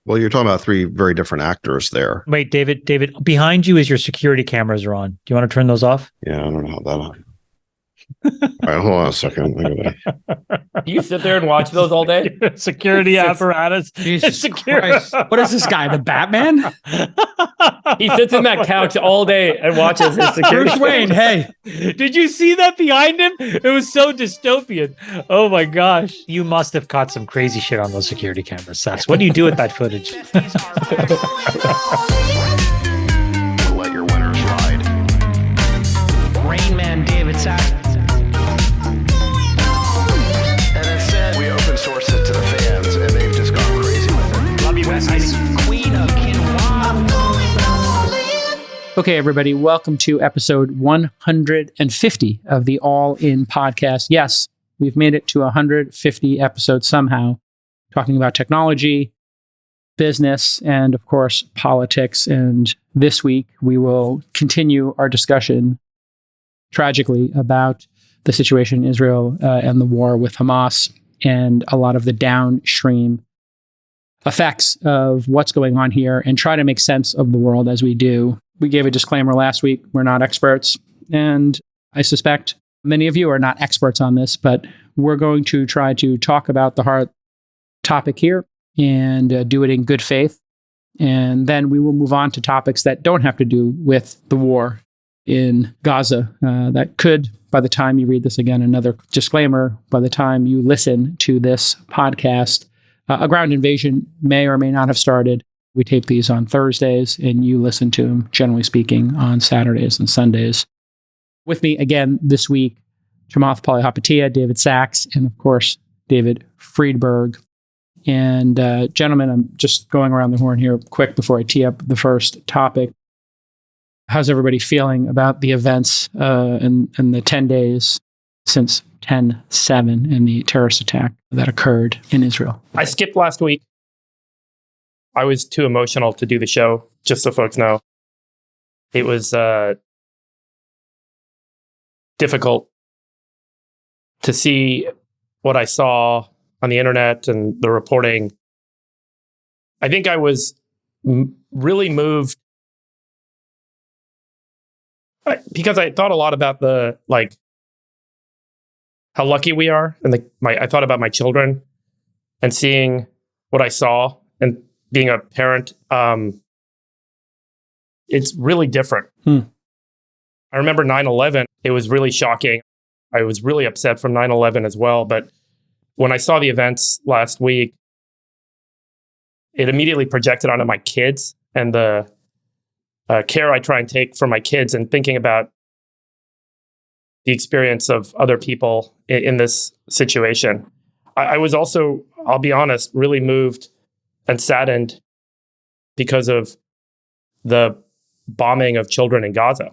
Well, you're talking about three very different actors there. Wait, David, behind you is your security cameras are on. Do you want to turn those off? Yeah, I don't know how that. All right, hold on a second. You sit there and watch those all day? Security apparatus. Jesus Christ. What is this guy, the Batman? He sits in that couch all day and watches his security. Bruce Wayne, hey. Did you see that behind him? It was so dystopian. Oh my gosh. You must have caught some crazy shit on those security cameras, Sax. What do you do with that footage? Let your winners ride. Rain Man David Sax. We open source it to the fans, and they've just gone crazy with it. Love you, Bestie. Queen of Quinoa. Okay, everybody, welcome to episode 150 of the All In podcast. Yes, we've made it to 150 episodes somehow, talking about technology, business, and of course, politics. And this week, we will continue our discussion, tragically, about the situation in Israel and the war with Hamas and a lot of the downstream effects of what's going on here and try to make sense of the world as we do. We gave a disclaimer last week. We're not experts. And I suspect many of you are not experts on this, but we're going to try to talk about the hard topic here and do it in good faith. And then we will move on to topics that don't have to do with the war in Gaza. That could, by the time you read this again, another disclaimer, by the time you listen to this podcast, a ground invasion may or may not have started. We tape these on Thursdays, and you listen to them, generally speaking, on Saturdays and Sundays. With me again this week, Chamath Palihapitiya, David Sachs, and of course, David Friedberg. And gentlemen, I'm just going around the horn here quick before I tee up the first topic. How's everybody feeling about the events in the 10 days since 10/7 and the terrorist attack that occurred in Israel? I skipped last week. I was too emotional to do the show, just so folks know. It was difficult to see what I saw on the internet and the reporting. I think I was really moved because I thought a lot about how lucky we are, and I thought about my children and seeing what I saw and being a parent. It's really different. I remember 9/11. It was really shocking. I was really upset from 9/11 as well. But when I saw the events last week, it immediately projected onto my kids and the care I try and take for my kids, and thinking about the experience of other people in this situation. I was also, I'll be honest, really moved and saddened because of the bombing of children in Gaza.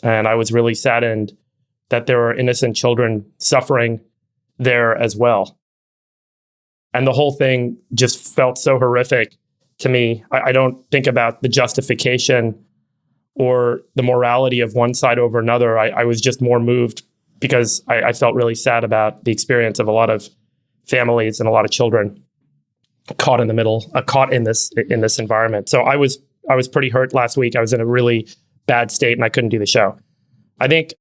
And I was really saddened that there were innocent children suffering there as well. And the whole thing just felt so horrific to me. I don't think about the justification or the morality of one side over another. I was just more moved because I felt really sad about the experience of a lot of families and a lot of children caught in the middle, caught in this environment. So I was pretty hurt last week. I was in a really bad state and I couldn't do the show. I think,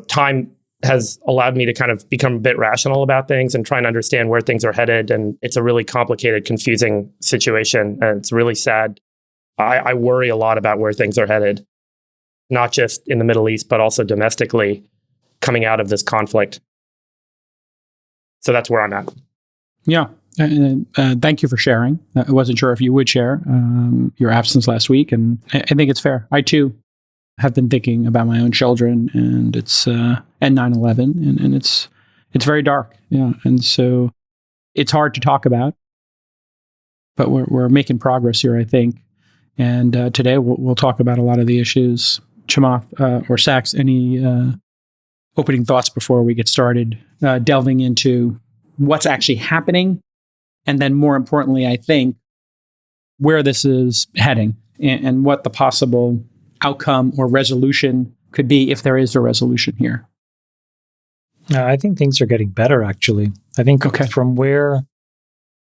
time has allowed me to kind of become a bit rational about things and try and understand where things are headed. And it's a really complicated, confusing situation. And it's really sad. I worry a lot about where things are headed, not just in the Middle East, but also domestically coming out of this conflict. So that's where I'm at. Yeah. Thank you for sharing. I wasn't sure if you would share your absence last week, and I think it's fair. I too have been thinking about my own children, and it's and 9/11, and it's very dark. Yeah, and so it's hard to talk about, but we're making progress here, I think. And today we'll talk about a lot of the issues. Chamath or Sachs, any opening thoughts before we get started delving into what's actually happening, and then more importantly, I think, where this is heading and what the possible outcome or resolution could be if there is a resolution here? I think things are getting better, actually. I think from where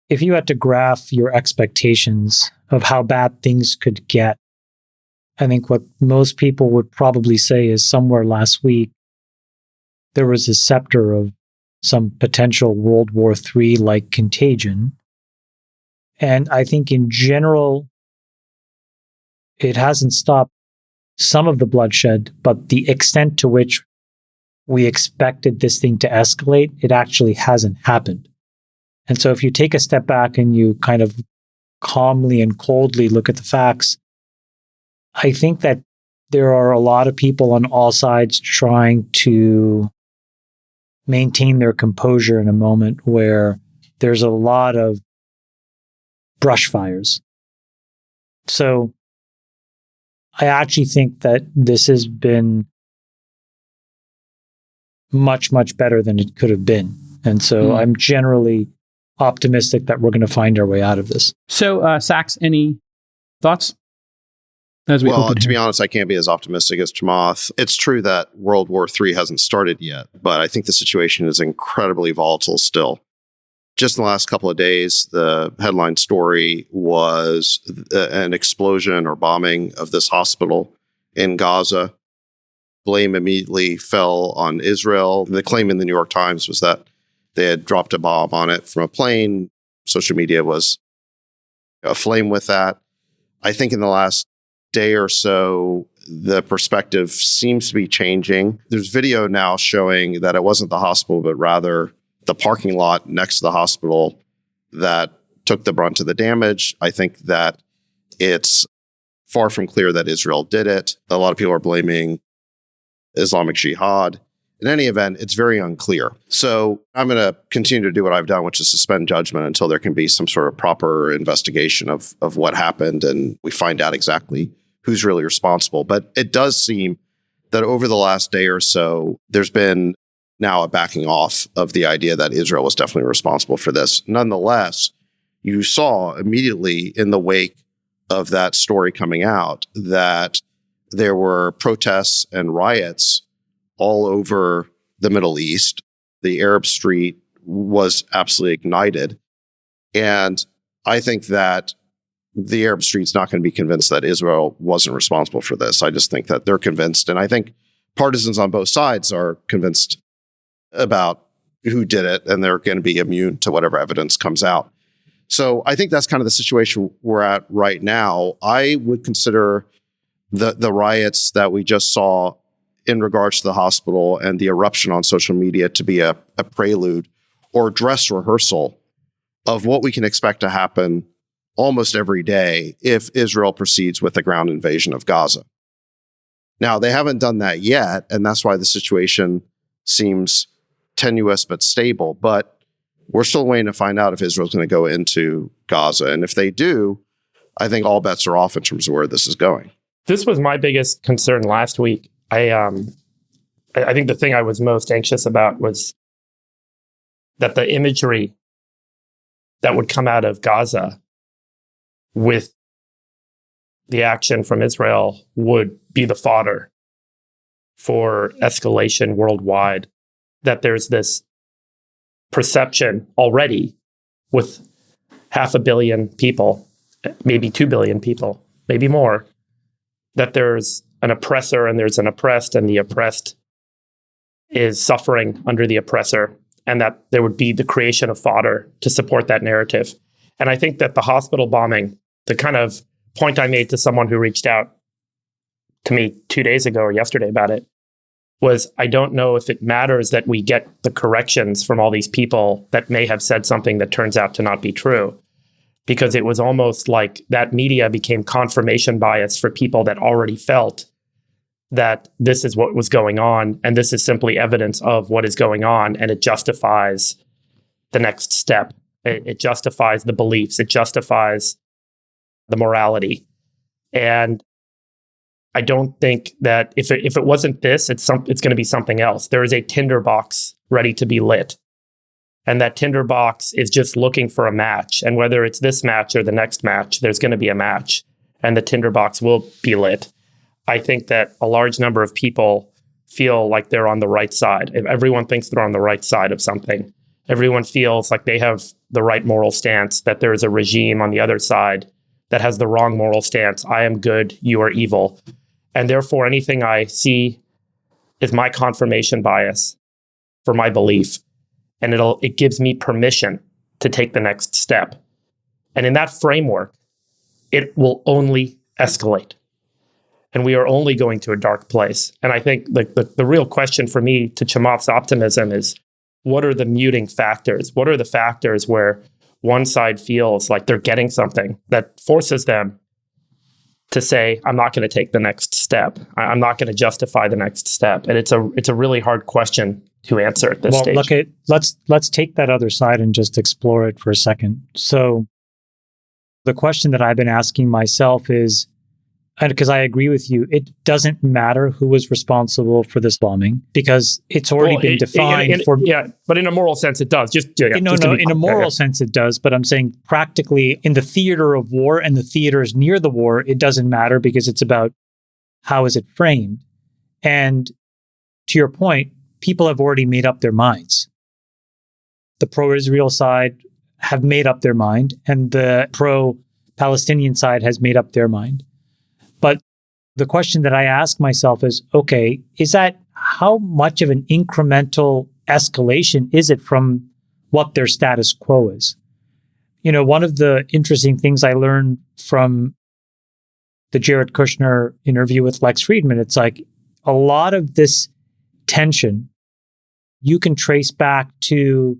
if you had to graph your expectations of how bad things could get, I think what most people would probably say is somewhere last week, there was a scepter of some potential World War III like contagion. And I think in general, it hasn't stopped some of the bloodshed, but the extent to which we expected this thing to escalate, it actually hasn't happened. And so if you take a step back and you kind of calmly and coldly look at the facts, I think that there are a lot of people on all sides trying to maintain their composure in a moment where there's a lot of brush fires. So I actually think that this has been much, much better than it could have been. And so I'm generally optimistic that we're going to find our way out of this. So, Sachs, any thoughts? Well, to be honest, I can't be as optimistic as Chamath. It's true that World War III hasn't started yet, but I think the situation is incredibly volatile still. Just in the last couple of days, the headline story was an explosion or bombing of this hospital in Gaza. Blame immediately fell on Israel. The claim in the New York Times was that they had dropped a bomb on it from a plane. Social media was aflame with that. I think in the last day or so, the perspective seems to be changing. There's video now showing that it wasn't the hospital, but rather the parking lot next to the hospital that took the brunt of the damage. I think that it's far from clear that Israel did it. A lot of people are blaming Islamic Jihad. In any event, it's very unclear. So I'm going to continue to do what I've done, which is suspend judgment until there can be some sort of proper investigation of what happened and we find out exactly who's really responsible. But it does seem that over the last day or so, there's been now a backing off of the idea that Israel was definitely responsible for this. Nonetheless, you saw immediately in the wake of that story coming out that there were protests and riots all over the Middle East. The Arab street was absolutely ignited. And I think that the Arab street's not going to be convinced that Israel wasn't responsible for this. I just think that they're convinced. And I think partisans on both sides are convinced about who did it, and they're going to be immune to whatever evidence comes out. So I think that's kind of the situation we're at right now. I would consider the riots that we just saw in regards to the hospital and the eruption on social media to be a prelude or dress rehearsal of what we can expect to happen almost every day if Israel proceeds with the ground invasion of Gaza. Now, they haven't done that yet, and that's why the situation seems tenuous but stable. But we're still waiting to find out if Israel's going to go into Gaza. And if they do, I think all bets are off in terms of where this is going. This was my biggest concern last week. I think the thing I was most anxious about was that the imagery that would come out of Gaza with the action from Israel would be the fodder for escalation worldwide. That there's this perception already with 500 million people, maybe 2 billion people, maybe more, that there's an oppressor and there's an oppressed, and the oppressed is suffering under the oppressor, and that there would be the creation of fodder to support that narrative. And I think that the hospital bombing, the kind of point I made to someone who reached out to me 2 days ago or yesterday about it, was I don't know if it matters that we get the corrections from all these people that may have said something that turns out to not be true. Because it was almost like that media became confirmation bias for people that already felt that this is what was going on, and this is simply evidence of what is going on, and it justifies the next step. It justifies the beliefs. It justifies the morality. And I don't think that if it wasn't this, it's going to be something else. There is a tinderbox ready to be lit. And that tinderbox is just looking for a match. And whether it's this match or the next match, there's going to be a match. And the tinderbox will be lit. I think that a large number of people feel like they're on the right side. If everyone thinks they're on the right side of something, Everyone feels like they have the right moral stance, that there is a regime on the other side that has the wrong moral stance. I am good, you are evil. And therefore, anything I see is my confirmation bias for my belief. And it gives me permission to take the next step. And in that framework, it will only escalate. And we are only going to a dark place. And I think the real question for me to Chamath's optimism is, what are the muting factors? What are the factors where one side feels like they're getting something that forces them to say, I'm not going to take the next step. I'm not going to justify the next step. And it's a really hard question to answer at this stage. Let's take that other side and just explore it for a second. So the question that I've been asking myself is, and because I agree with you, it doesn't matter who was responsible for this bombing because it's already been defined but in a moral sense, it does. In a moral sense, it does. But I'm saying practically in the theater of war and the theaters near the war, it doesn't matter because it's about how is it framed. And to your point, people have already made up their minds. The pro-Israel side have made up their mind, and the pro-Palestinian side has made up their mind. But the question that I ask myself is, okay, is that how much of an incremental escalation is it from what their status quo is? You know, one of the interesting things I learned from the Jared Kushner interview with Lex Friedman, it's like a lot of this tension you can trace back to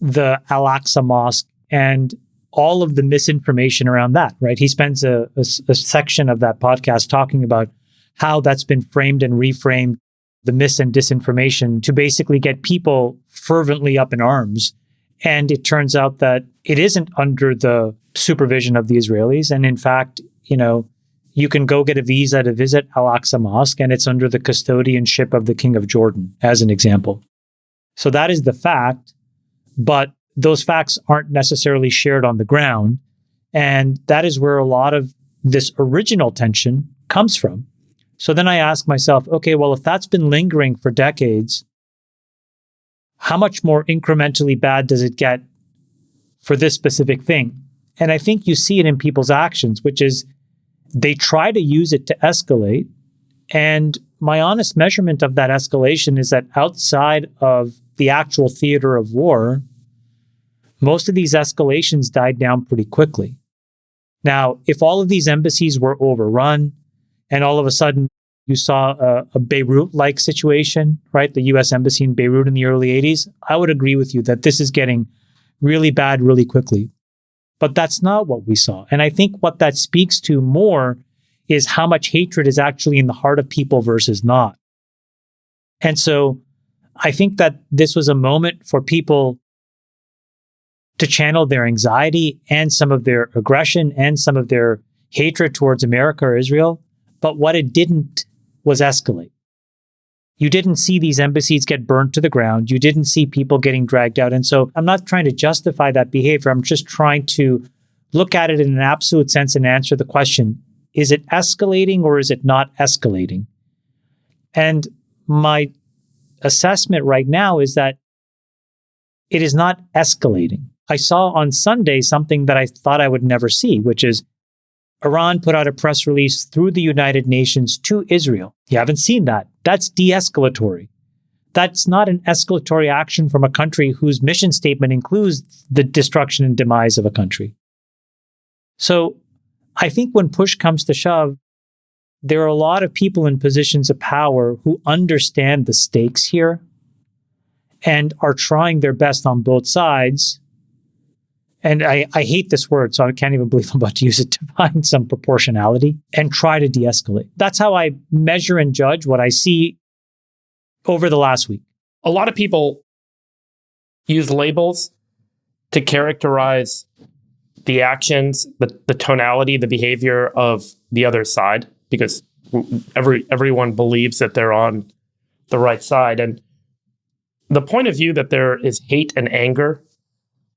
the Al-Aqsa Mosque and all of the misinformation around that, right? He spends a section of that podcast talking about how that's been framed and reframed, the mis and disinformation, to basically get people fervently up in arms. And it turns out that it isn't under the supervision of the Israelis. And in fact, you know, you can go get a visa to visit Al-Aqsa Mosque, and it's under the custodianship of the King of Jordan, as an example. So that is the fact, but those facts aren't necessarily shared on the ground. And that is where a lot of this original tension comes from. So then I ask myself, okay, well, if that's been lingering for decades, how much more incrementally bad does it get for this specific thing? And I think you see it in people's actions, which is they try to use it to escalate. And my honest measurement of that escalation is that outside of the actual theater of war, most of these escalations died down pretty quickly. Now, if all of these embassies were overrun and all of a sudden you saw a Beirut-like situation, right? The US embassy in Beirut in the early 80s, I would agree with you that this is getting really bad really quickly. But that's not what we saw. And I think what that speaks to more is how much hatred is actually in the heart of people versus not. And so I think that this was a moment for people to channel their anxiety and some of their aggression and some of their hatred towards America or Israel. But what it didn't was escalate. You didn't see these embassies get burnt to the ground. You didn't see people getting dragged out. And so I'm not trying to justify that behavior. I'm just trying to look at it in an absolute sense and answer the question, is it escalating or is it not escalating? And my assessment right now is that it is not escalating. I saw on Sunday something that I thought I would never see, which is Iran put out a press release through the United Nations to Israel. You haven't seen that. That's de-escalatory. That's not an escalatory action from a country whose mission statement includes the destruction and demise of a country. So I think when push comes to shove, there are a lot of people in positions of power who understand the stakes here and are trying their best on both sides. And I hate this word, so I can't even believe I'm about to use it, to find some proportionality and try to de-escalate. That's how I measure and judge what I see over the last week. A lot of people use labels to characterize the actions, the tonality, the behavior of the other side, because everyone believes that they're on the right side. And the point of view that there is hate and anger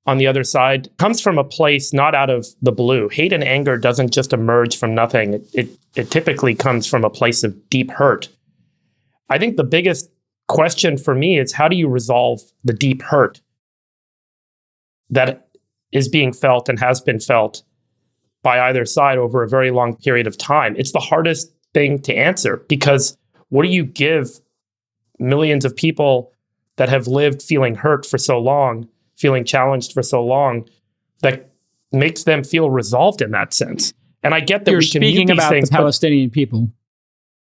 on the other side comes from a place not out of the blue. Hate and anger doesn't just emerge from nothing. It typically comes from a place of deep hurt. I think the biggest question for me is, how do you resolve the deep hurt? that is being felt and has been felt by either side over a very long period of time. It's the hardest thing to answer, because what do you give millions of people that have lived feeling hurt for so long, feeling challenged for so long, that makes them feel resolved in that sense? And I get that You're we can speaking mute these about things, the Palestinian people.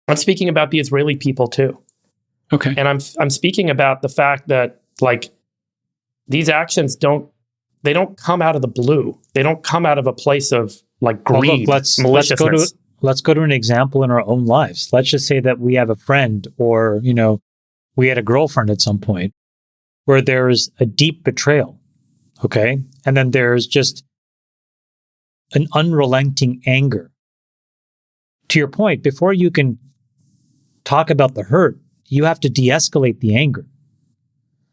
I'm speaking about the Israeli people too. Okay. And I'm speaking about the fact that, like, these actions don't come out of the blue. They don't come out of a place of like greed, maliciousness. Let's go to an example in our own lives. Let's just say that we have a friend, or we had a girlfriend at some point, where there's a deep betrayal, okay? And then there's just an unrelenting anger. To your point, before you can talk about the hurt, you have to de-escalate the anger.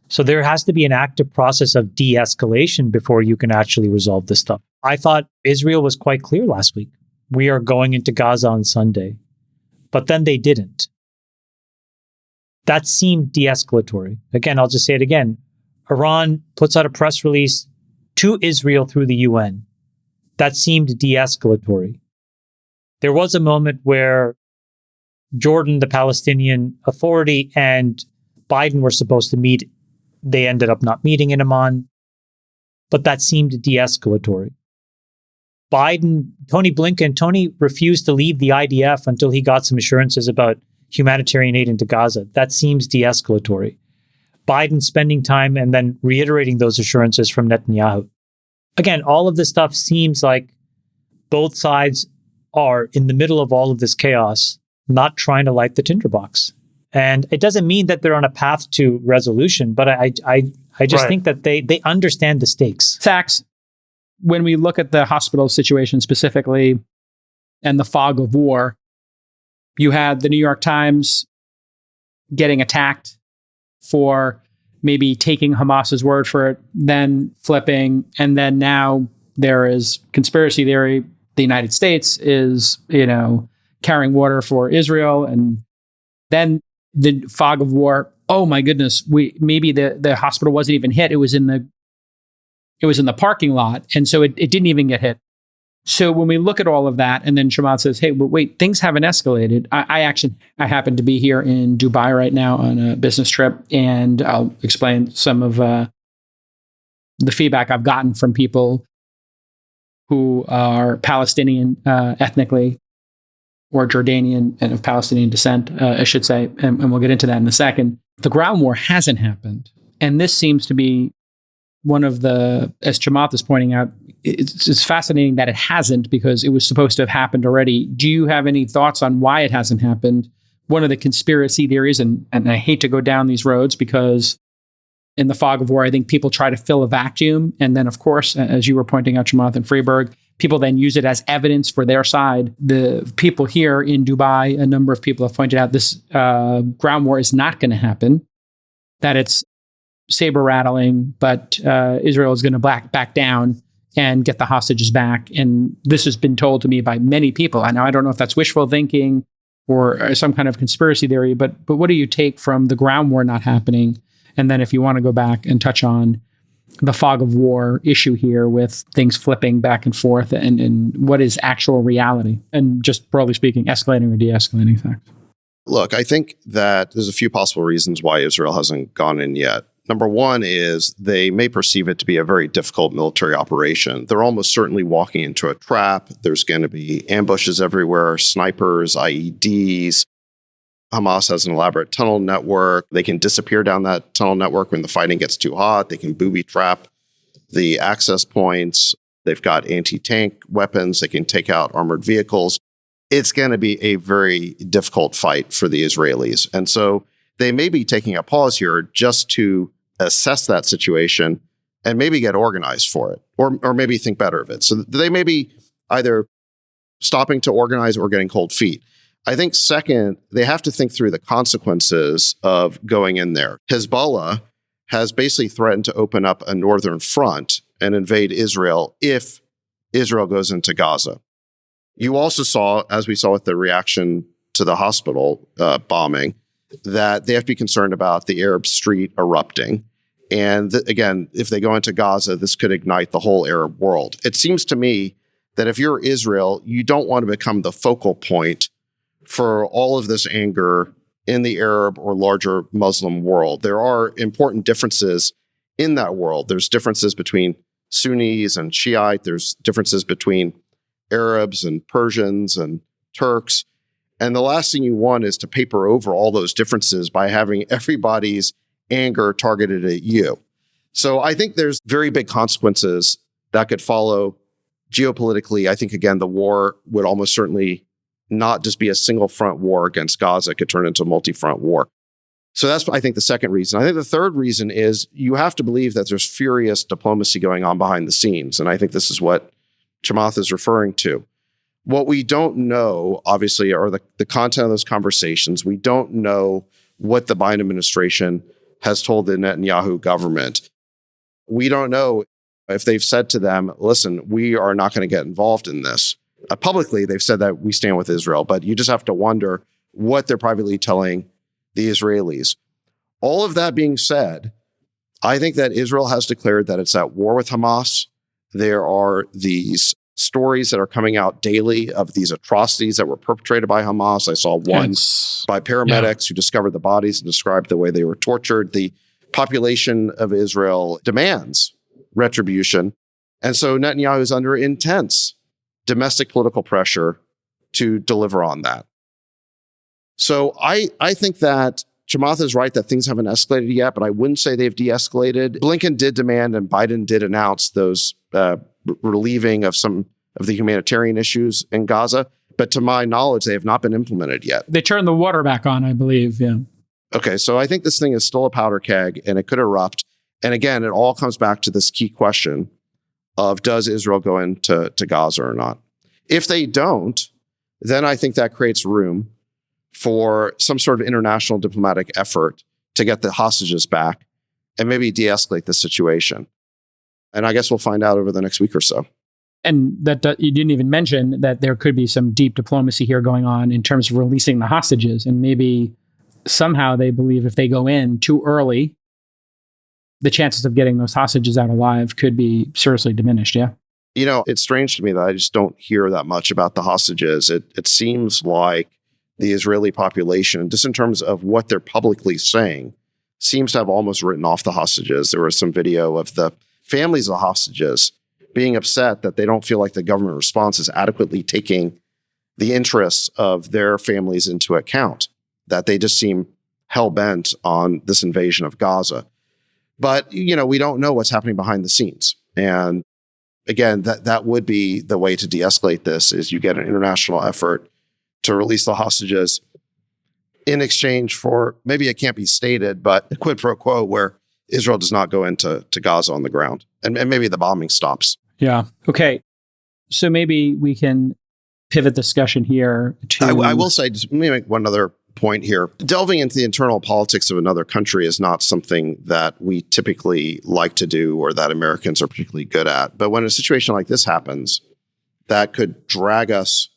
So there has to be an active process of de-escalation before you can actually resolve this stuff. I thought Israel was quite clear last week. We are going into Gaza on Sunday. But then they didn't. That seemed de-escalatory. Again, I'll just say it again. Iran puts out a press release to Israel through the UN. That seemed de-escalatory. There was a moment where Jordan, the Palestinian Authority, and Biden were supposed to meet. They ended up not meeting in Amman. But that seemed de-escalatory. Tony refused to leave the IDF until he got some assurances about humanitarian aid into Gaza. That seems de-escalatory. Biden spending time and then reiterating those assurances from Netanyahu. Again, all of this stuff seems like both sides are in the middle of all of this chaos, not trying to light the tinderbox. And it doesn't mean that they're on a path to resolution, but I just think that they understand the stakes. Sachs, when we look at the hospital situation specifically and the fog of war, you had the New York Times getting attacked for maybe taking Hamas's word for it, then flipping, and then now there is conspiracy theory. The United States is, carrying water for Israel, and then the fog of war. Oh my goodness, maybe the hospital wasn't even hit. It was in the parking lot, and so it didn't even get hit. So when we look at all of that, and then Chamath says, "Hey, but wait, things haven't escalated." I happen to be here in Dubai right now on a business trip, and I'll explain some of the feedback I've gotten from people who are Palestinian ethnically, or Jordanian and of Palestinian descent, I should say, and we'll get into that in a second. The ground war hasn't happened, and this seems to be one of the, as Chamath is pointing out, it's fascinating that it hasn't, because it was supposed to have happened already. Do you have any thoughts on why it hasn't happened? One of the conspiracy theories, and I hate to go down these roads, because in the fog of war, I think people try to fill a vacuum. And then, of course, as you were pointing out, Chamath and Freeberg, people then use it as evidence for their side. The people here in Dubai, a number of people have pointed out this ground war is not going to happen, that it's saber rattling, but Israel is going to back down and get the hostages back. And this has been told to me by many people. I don't know if that's wishful thinking or some kind of conspiracy theory, but what do you take from the ground war not happening? And then if you want to go back and touch on the fog of war issue here with things flipping back and forth, and what is actual reality, and just broadly speaking, escalating or de-escalating things. Look, I think that there's a few possible reasons why Israel hasn't gone in yet. Number one is they may perceive it to be a very difficult military operation. They're almost certainly walking into a trap. There's going to be ambushes everywhere, snipers, IEDs. Hamas has an elaborate tunnel network. They can disappear down that tunnel network when the fighting gets too hot. They can booby trap the access points. They've got anti-tank weapons. They can take out armored vehicles. It's going to be a very difficult fight for the Israelis. And so they may be taking a pause here just to assess that situation and maybe get organized for it, or maybe think better of it. So they may be either stopping to organize or getting cold feet. I think second, they have to think through the consequences of going in there. Hezbollah has basically threatened to open up a northern front and invade Israel if Israel goes into Gaza. You also saw, as we saw with the reaction to the hospital bombing, that they have to be concerned about the Arab Street erupting. And again, if they go into Gaza, this could ignite the whole Arab world. It seems to me that if you're Israel, you don't want to become the focal point for all of this anger in the Arab or larger Muslim world. There are important differences in that world. There's differences between Sunnis and Shiite. There's differences between Arabs and Persians and Turks. And the last thing you want is to paper over all those differences by having everybody's anger targeted at you. So I think there's very big consequences that could follow geopolitically. I think, again, the war would almost certainly not just be a single front war against Gaza. It could turn into a multi-front war. So that's, I think, the second reason. I think the third reason is you have to believe that there's furious diplomacy going on behind the scenes. And I think this is what Chamath is referring to. What we don't know, obviously, are the content of those conversations. We don't know what the Biden administration has told the Netanyahu government. We don't know if they've said to them, listen, we are not going to get involved in this. Publicly, they've said that we stand with Israel, but you just have to wonder what they're privately telling the Israelis. All of that being said, I think that Israel has declared that it's at war with Hamas. There are these stories that are coming out daily of these atrocities that were perpetrated by Hamas. I saw one by paramedics who discovered the bodies and described the way they were tortured. The population of Israel demands retribution. And so Netanyahu is under intense domestic political pressure to deliver on that. So I think that Chamath is right that things haven't escalated yet, but I wouldn't say they've de-escalated. Blinken did demand and Biden did announce those relieving of some of the humanitarian issues in Gaza. But to my knowledge, they have not been implemented yet. They turned the water back on, I believe. Yeah. Okay, so I think this thing is still a powder keg and it could erupt. And again, it all comes back to this key question of does Israel go into Gaza or not? If they don't, then I think that creates room for some sort of international diplomatic effort to get the hostages back and maybe de-escalate the situation. And I guess we'll find out over the next week or so. And that you didn't even mention that there could be some deep diplomacy here going on in terms of releasing the hostages. And maybe somehow they believe if they go in too early, the chances of getting those hostages out alive could be seriously diminished. Yeah. You know, it's strange to me that I just don't hear that much about the hostages. It seems like the Israeli population, just in terms of what they're publicly saying, seems to have almost written off the hostages. There was some video of the families of the hostages being upset that they don't feel like the government response is adequately taking the interests of their families into account, that they just seem hell-bent on this invasion of Gaza. But, you know, we don't know what's happening behind the scenes. And again, that would be the way to de-escalate this, is you get an international effort to release the hostages in exchange for, maybe it can't be stated, but a quid pro quo where Israel does not go into Gaza on the ground. And maybe the bombing stops. Yeah. Okay. So maybe we can pivot discussion here to... I will say, just let me make one other point here. Delving into the internal politics of another country is not something that we typically like to do or that Americans are particularly good at. But when a situation like this happens that could drag us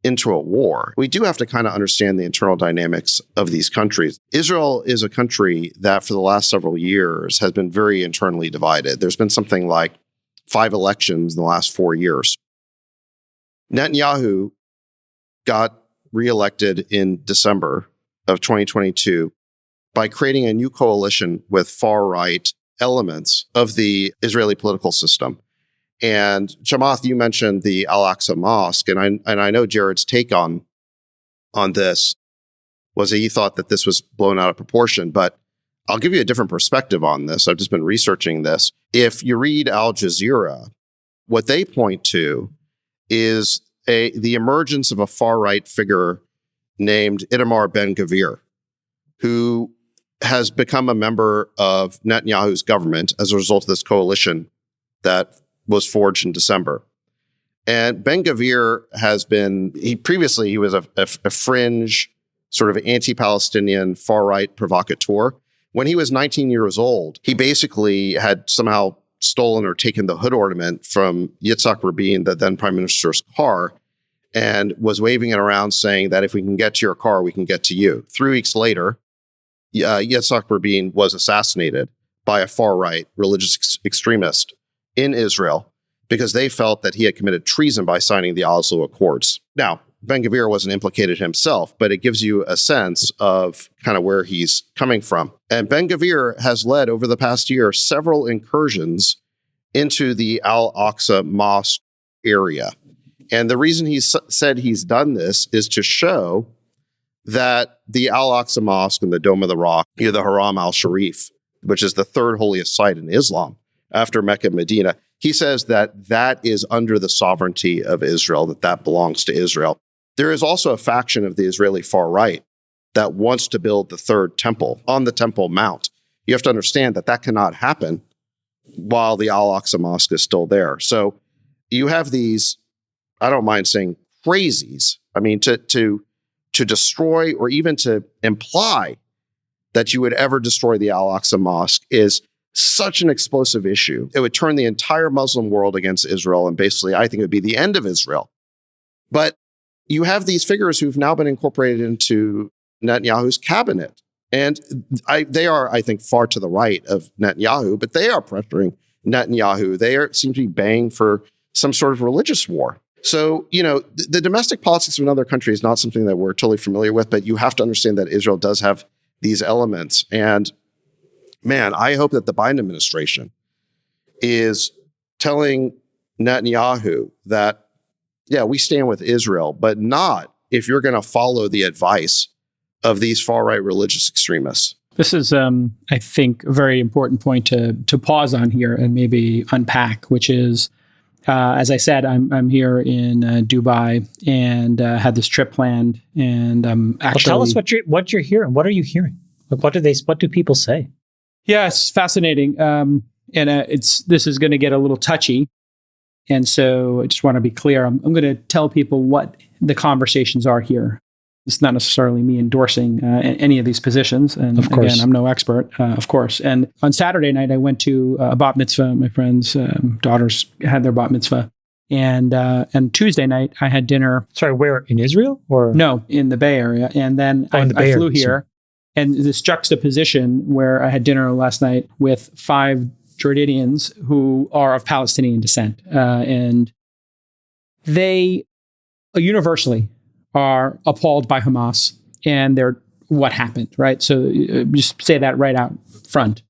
into a war, we do have to kind of understand the internal dynamics of these countries. Israel is a country that for the last several years has been very internally divided. There's been something like 5 elections in the last 4 years. Netanyahu got reelected in December of 2022 by creating a new coalition with far-right elements of the Israeli political system. And Chamath, you mentioned the Al-Aqsa Mosque, and I know Jared's take on this was that he thought that this was blown out of proportion, but I'll give you a different perspective on this. I've just been researching this. If you read Al Jazeera, what they point to is the emergence of a far-right figure named Itamar Ben-Gvir, who has become a member of Netanyahu's government as a result of this coalition that was forged in December. And Ben-Gvir has been, he was a fringe, sort of anti-Palestinian, far-right provocateur. When he was 19 years old, he basically had somehow stolen or taken the hood ornament from Yitzhak Rabin, the then prime minister's car, and was waving it around saying that if we can get to your car, we can get to you. 3 weeks later, Yitzhak Rabin was assassinated by a far-right religious extremist in Israel because they felt that he had committed treason by signing the Oslo Accords. Now, Ben-Gvir wasn't implicated himself, but it gives you a sense of kind of where he's coming from. And Ben-Gvir has led over the past year several incursions into the Al-Aqsa Mosque area. And the reason he said he's done this is to show that the Al-Aqsa Mosque and the Dome of the Rock, the Haram al-Sharif, which is the third holiest site in Islam after Mecca and Medina, he says that that is under the sovereignty of Israel, that belongs to Israel. There is also a faction of the Israeli far right that wants to build the third temple on the Temple Mount. You have to understand that cannot happen while the Al-Aqsa Mosque is still there. So you have these, I don't mind saying crazies. I mean, to destroy or even to imply that you would ever destroy the Al-Aqsa Mosque is such an explosive issue. It would turn the entire Muslim world against Israel, and basically, I think it would be the end of Israel. But you have these figures who've now been incorporated into Netanyahu's cabinet. And they are, I think, far to the right of Netanyahu, but they are pressuring Netanyahu. They seem to be baying for some sort of religious war. So, the domestic politics of another country is not something that we're totally familiar with, but you have to understand that Israel does have these elements. And man, I hope that the Biden administration is telling Netanyahu that, yeah, we stand with Israel, but not if you're going to follow the advice of these far-right religious extremists. This is, I think, a very important point to pause on here and maybe unpack, which is, as I said, I'm here in Dubai and had this trip planned, and actually. Well, tell us what you're hearing. What are you hearing? Like, what do people say? Yeah, it's fascinating, and this is going to get a little touchy, and so I just want to be clear. I'm going to tell people what the conversations are here. It's not necessarily me endorsing any of these positions. And of course, again, I'm no expert, of course. And on Saturday night, I went to a bat mitzvah. My friend's daughters had their bat mitzvah. And Tuesday night, I had dinner. Sorry, where? In Israel? Or no, in the Bay Area. And then I flew here. And this juxtaposition where I had dinner last night with 5 Jordanians who are of Palestinian descent. And they universally are appalled by Hamas and what happened, right? So just say that right out front.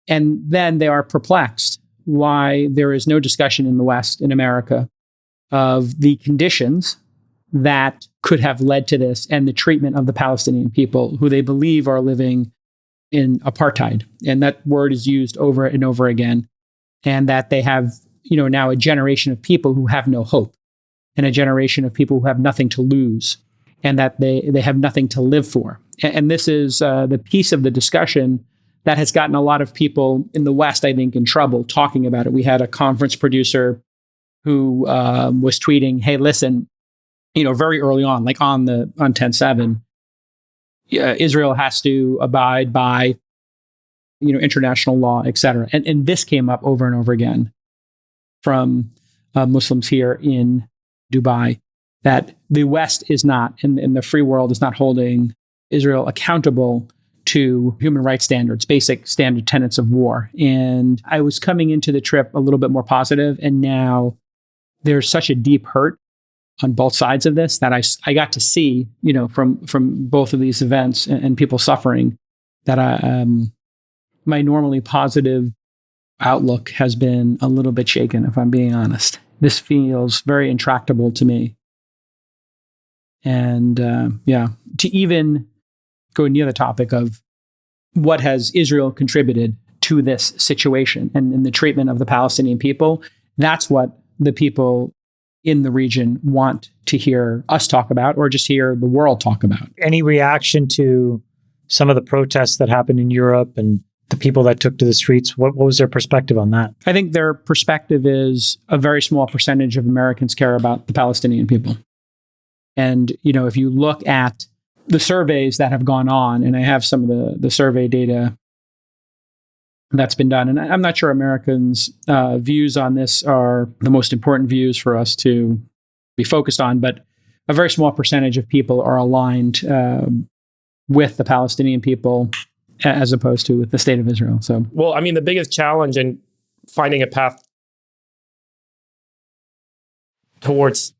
And then they are perplexed why there is no discussion in the West, in America, of the conditions that could have led to this and the treatment of the Palestinian people who they believe are living in apartheid. And that word is used over and over again. And that they have, now a generation of people who have no hope, and a generation of people who have nothing to lose, and that they have nothing to live for. And this is the piece of the discussion that has gotten a lot of people in the West, I think, in trouble talking about it. We had a conference producer who was tweeting, "Hey, listen, very early on, like on 10/7, Israel has to abide by, international law, et cetera." And this came up over and over again from Muslims here in Dubai, that the West is not, and the free world is not holding Israel accountable to human rights standards, basic standard tenets of war. And I was coming into the trip a little bit more positive, and now there's such a deep hurt on both sides of this that I got to see, from both of these events and people suffering, that my normally positive outlook has been a little bit shaken, if I'm being honest. This feels very intractable to me. And to even go near the topic of what has Israel contributed to this situation and the treatment of the Palestinian people, that's what the people in the region want to hear us talk about, or just hear the world talk about. Any reaction to some of the protests that happened in Europe and the people that took to the streets? What was their perspective on that? I think their perspective is a very small percentage of Americans care about the Palestinian people. And, if you look at the surveys that have gone on, and I have some of the survey data that's been done, and I'm not sure Americans' views on this are the most important views for us to be focused on, but a very small percentage of people are aligned with the Palestinian people as opposed to with the state of Israel. So, well, I mean, the biggest challenge in finding a path towards,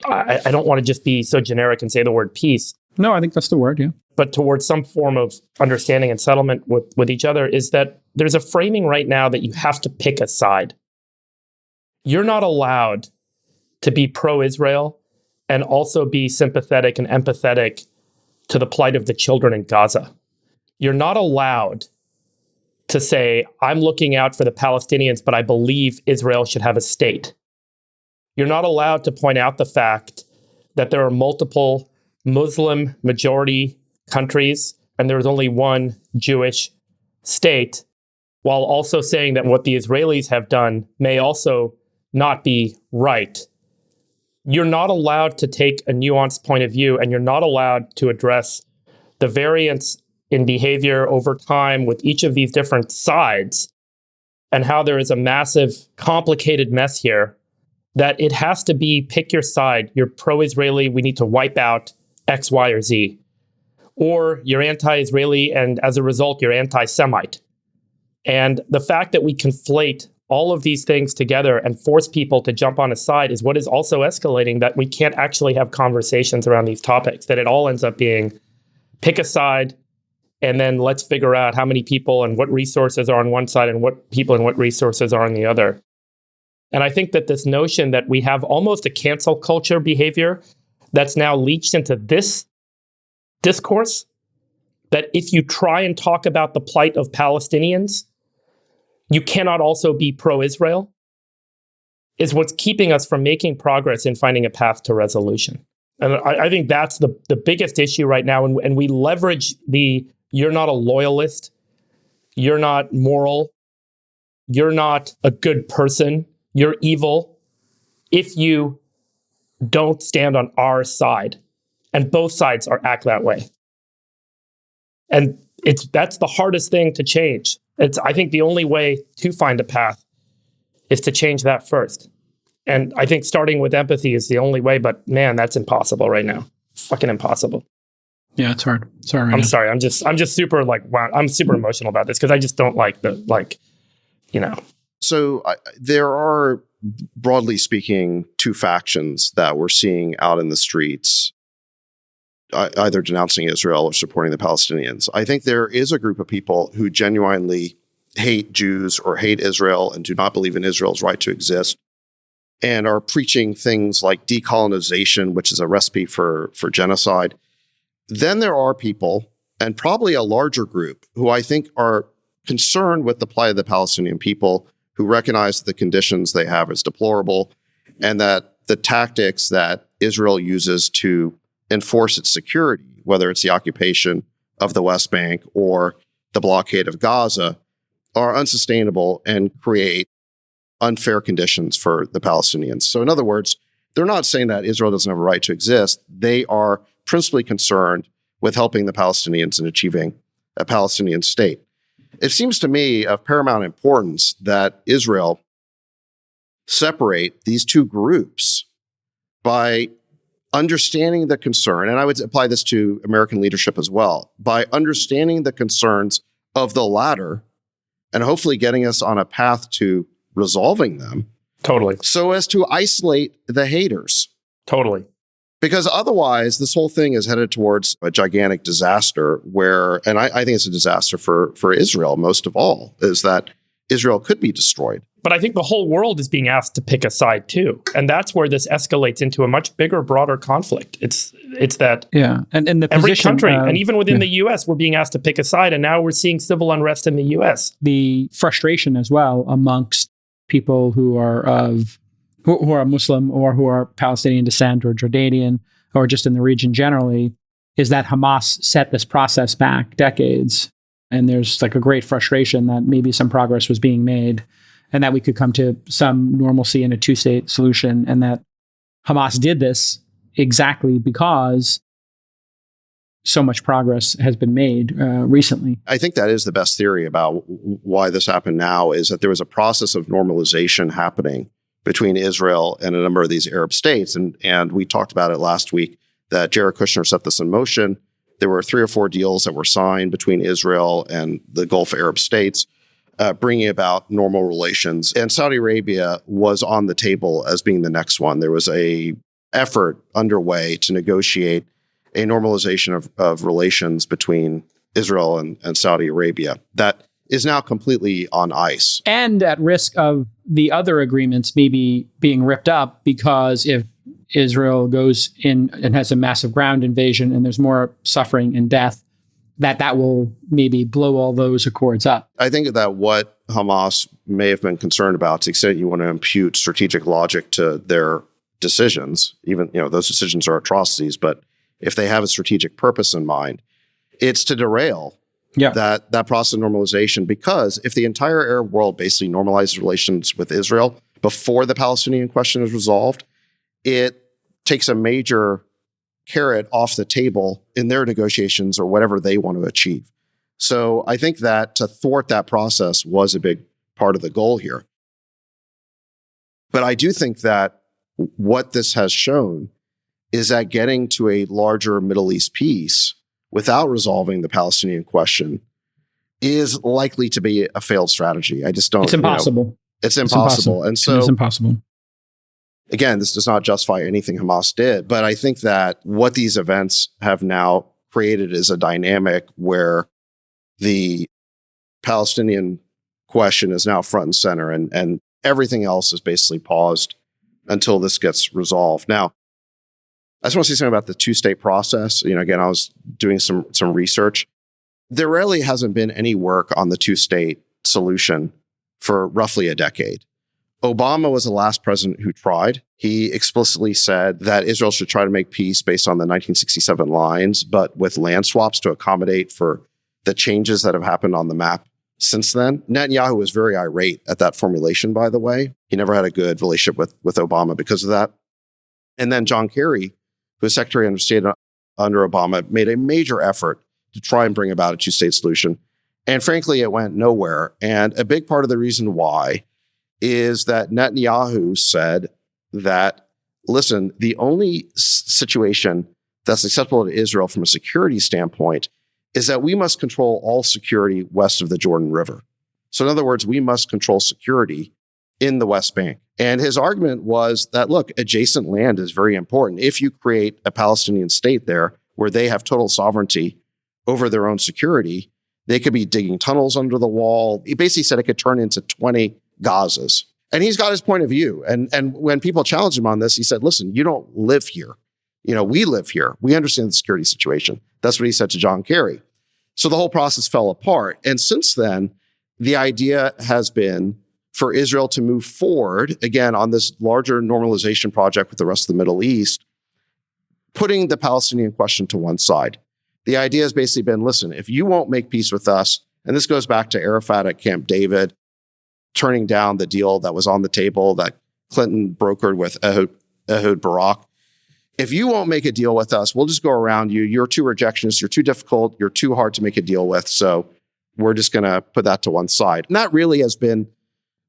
I don't want to just be so generic and say the word peace. No, I think that's the word, yeah. But towards some form of understanding and settlement with each other is that there's a framing right now that you have to pick a side. You're not allowed to be pro-Israel and also be sympathetic and empathetic to the plight of the children in Gaza. You're not allowed to say, I'm looking out for the Palestinians, but I believe Israel should have a state. You're not allowed to point out the fact that there are multiple Muslim majority countries and there's only one Jewish state, while also saying that what the Israelis have done may also not be right. You're not allowed to take a nuanced point of view, and you're not allowed to address the variance in behavior over time with each of these different sides and how there is a massive, complicated mess here that it has to be pick your side. You're pro-Israeli, we need to wipe out X, Y, or Z. Or you're anti-Israeli, and as a result, you're anti-Semite. And the fact that we conflate all of these things together and force people to jump on a side is what is also escalating, that we can't actually have conversations around these topics, that it all ends up being pick a side, and then let's figure out how many people and what resources are on one side and what people and what resources are on the other. And I think that this notion that we have almost a cancel culture behavior that's now leached into this discourse, that if you try and talk about the plight of Palestinians, you cannot also be pro-Israel, is what's keeping us from making progress in finding a path to resolution. And I think that's the biggest issue right now. And we leverage you're not a loyalist, you're not moral, you're not a good person, you're evil if you don't stand on our side. And both sides act that way. And that's the hardest thing to change. I think the only way to find a path is to change that first. And I think starting with empathy is the only way, but man, that's impossible right now. Fucking impossible. Yeah, it's hard. Sorry. I'm sorry. I'm just super wow. I'm super emotional about this because I just don't like So there are, broadly speaking, two factions that we're seeing out in the streets, either denouncing Israel or supporting the Palestinians. I think there is a group of people who genuinely hate Jews or hate Israel and do not believe in Israel's right to exist and are preaching things like decolonization, which is a recipe for genocide. Then there are people, and probably a larger group, who I think are concerned with the plight of the Palestinian people, who recognize the conditions they have as deplorable, and that the tactics that Israel uses to enforce its security, whether it's the occupation of the West Bank or the blockade of Gaza, are unsustainable and create unfair conditions for the Palestinians. So in other words, they're not saying that Israel doesn't have a right to exist. They are principally concerned with helping the Palestinians in achieving a Palestinian state. It seems to me of paramount importance that Israel separate these two groups by understanding the concern, and I would apply this to American leadership as well, by understanding the concerns of the latter and hopefully getting us on a path to resolving them. Totally. So as to isolate the haters. Totally. Because otherwise, this whole thing is headed towards a gigantic disaster where, and I think it's a disaster for Israel most of all, is that Israel could be destroyed. But I think the whole world is being asked to pick a side too. And that's where this escalates into a much bigger, broader conflict. It's that and the every position, country, and even within the U.S., we're being asked to pick a side. And now we're seeing civil unrest in the U.S. The frustration as well amongst people who are Muslim or who are Palestinian descent or Jordanian or just in the region generally is that Hamas set this process back decades. And there's like a great frustration that maybe some progress was being made and that we could come to some normalcy in a two-state solution, and that Hamas did this exactly because so much progress has been made recently. I think that is the best theory about why this happened now, is that there was a process of normalization happening between Israel and a number of these Arab states. And we talked about it last week, that Jared Kushner set this in motion. There were 3 or 4 deals that were signed between Israel and the Gulf Arab states, bringing about normal relations. And Saudi Arabia was on the table as being the next one. There was a effort underway to negotiate a normalization of relations between Israel and Saudi Arabia that is now completely on ice. And at risk of the other agreements maybe being ripped up, because if Israel goes in and has a massive ground invasion and there's more suffering and death, that will maybe blow all those accords up. I think that what Hamas may have been concerned about, to the extent you want to impute strategic logic to their decisions, even, those decisions are atrocities, but if they have a strategic purpose in mind, it's to derail that process of normalization. Because if the entire Arab world basically normalizes relations with Israel before the Palestinian question is resolved, it takes a major carrot off the table in their negotiations or whatever they want to achieve. So I think that to thwart that process was a big part of the goal here. But I do think that what this has shown is that getting to a larger Middle East peace without resolving the Palestinian question is likely to be a failed strategy. I just don't. It's impossible. It's impossible. And so it's impossible. Again, this does not justify anything Hamas did, but I think that what these events have now created is a dynamic where the Palestinian question is now front and center, and everything else is basically paused until this gets resolved. Now, I just want to say something about the two-state process. Again, I was doing some research. There really hasn't been any work on the two-state solution for roughly a decade. Obama was the last president who tried. He explicitly said that Israel should try to make peace based on the 1967 lines, but with land swaps to accommodate for the changes that have happened on the map since then. Netanyahu was very irate at that formulation, by the way. He never had a good relationship with Obama because of that. And then John Kerry, who was Secretary of State under Obama, made a major effort to try and bring about a two-state solution. And frankly, it went nowhere. And a big part of the reason why is that Netanyahu said that, listen, the only situation that's acceptable to Israel from a security standpoint is that we must control all security west of the Jordan River. So in other words, we must control security in the West Bank. And his argument was that, look, adjacent land is very important. If you create a Palestinian state there where they have total sovereignty over their own security, they could be digging tunnels under the wall. He basically said it could turn into 20 Gazas. And he's got his point of view. And when people challenged him on this, he said, listen, you don't live here. We live here. We understand the security situation. That's what he said to John Kerry. So the whole process fell apart. And since then, the idea has been for Israel to move forward, again, on this larger normalization project with the rest of the Middle East, putting the Palestinian question to one side. The idea has basically been, listen, if you won't make peace with us, and this goes back to Arafat at Camp David, turning down the deal that was on the table that Clinton brokered with Ehud Barak. If you won't make a deal with us, we'll just go around you. You're too rejectionist. You're too difficult. You're too hard to make a deal with. So we're just going to put that to one side. And that really has been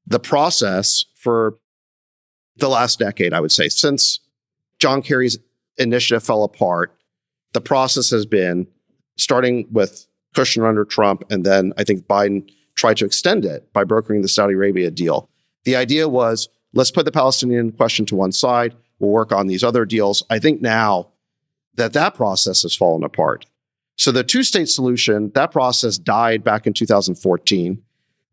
the process for the last decade, I would say. Since John Kerry's initiative fell apart, the process has been starting with Kushner under Trump, and then I think Biden tried to extend it by brokering the Saudi Arabia deal. The idea was, let's put the Palestinian question to one side. We'll work on these other deals. I think now that process has fallen apart. So the two-state solution, that process died back in 2014.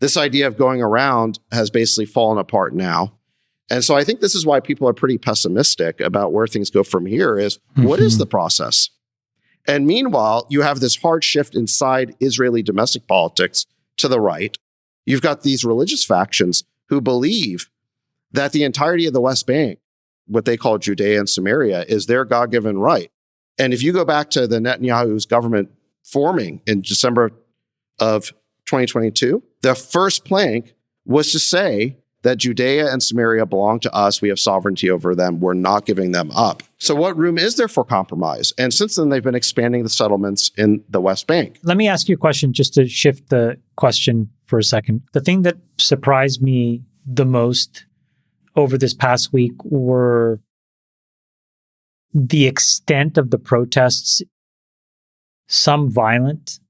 This idea of going around has basically fallen apart now. And so I think this is why people are pretty pessimistic about where things go from here is, what is the process? And meanwhile, you have this hard shift inside Israeli domestic politics to the right. You've got these religious factions who believe that the entirety of the West Bank, what they call Judea and Samaria, is their God-given right. And if you go back to the Netanyahu's government forming in December of 2022, the first plank was to say that Judea and Samaria belong to us. We have sovereignty over them. We're not giving them up. So what room is there for compromise? And since then, they've been expanding the settlements in the West Bank. Let me ask you a question just to shift the question for a second. The thing that surprised me the most over this past week were the extent of the protests some violent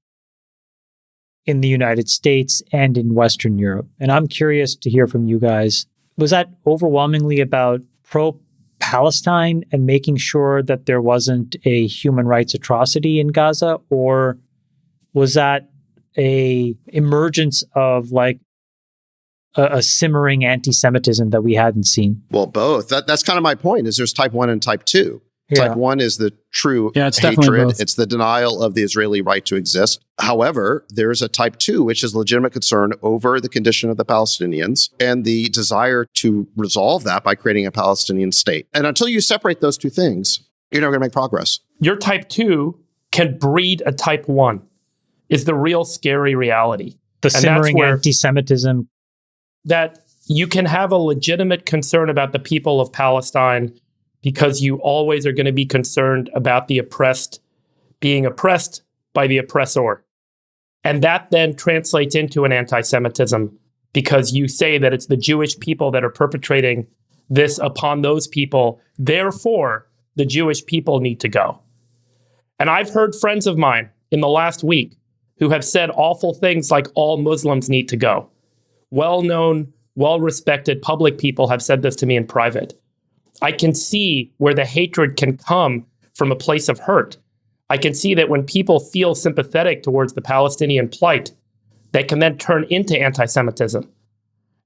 in the United States and in Western Europe. And I'm curious to hear from you guys. Was that overwhelmingly about pro-Palestine and making sure that there wasn't a human rights atrocity in Gaza? Or was that a emergence of like a simmering anti-Semitism that we hadn't seen? Well, both. That's kind of my point, is there's type 1 and type 2. Yeah. Type 1 is the true it's hatred. It's the denial of the Israeli right to exist. However, there is a type 2, which is legitimate concern over the condition of the Palestinians and the desire to resolve that by creating a Palestinian state. And until you separate those two things, you're never going to make progress. Your type 2 can breed a type 1 is the real scary reality. The simmering anti-Semitism. That you can have a legitimate concern about the people of Palestine because you always are going to be concerned about the oppressed being oppressed by the oppressor. And that then translates into an anti-Semitism because you say that it's the Jewish people that are perpetrating this upon those people. Therefore, the Jewish people need to go. And I've heard friends of mine in the last week who have said awful things like all Muslims need to go. Well-known, well-respected public people have said this to me in private. I can see where the hatred can come from a place of hurt. I can see that when people feel sympathetic towards the Palestinian plight, that can then turn into anti-Semitism.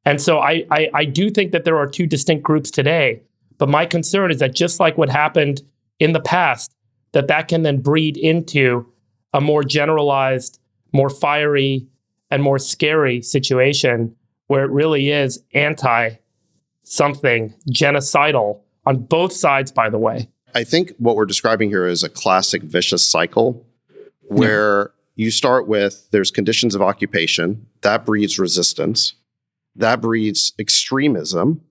And so I do think that there are two distinct groups today, but my concern is that just like what happened in the past, that can then breed into a more generalized, more fiery, and more scary situation where it really is anti-something genocidal on both sides, by the way. I think what we're describing here is a classic vicious cycle where you start with there's conditions of occupation, that breeds resistance, that breeds extremism.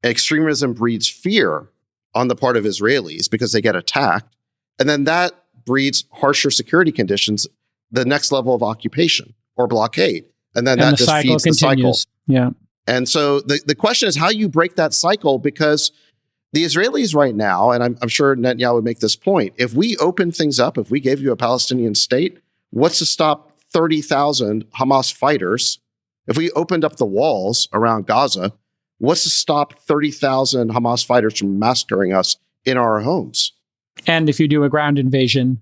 Extremism breeds fear on the part of Israelis because they get attacked. And then that breeds harsher security conditions, the next level of occupation or blockade. And then that just feeds the cycle. Yeah. And so the question is how you break that cycle, because the Israelis right now, and I'm sure Netanyahu would make this point, if we open things up, if we gave you a Palestinian state, what's to stop 30,000 Hamas fighters? If we opened up the walls around Gaza, what's to stop 30,000 Hamas fighters from massacring us in our homes? And if you do a ground invasion,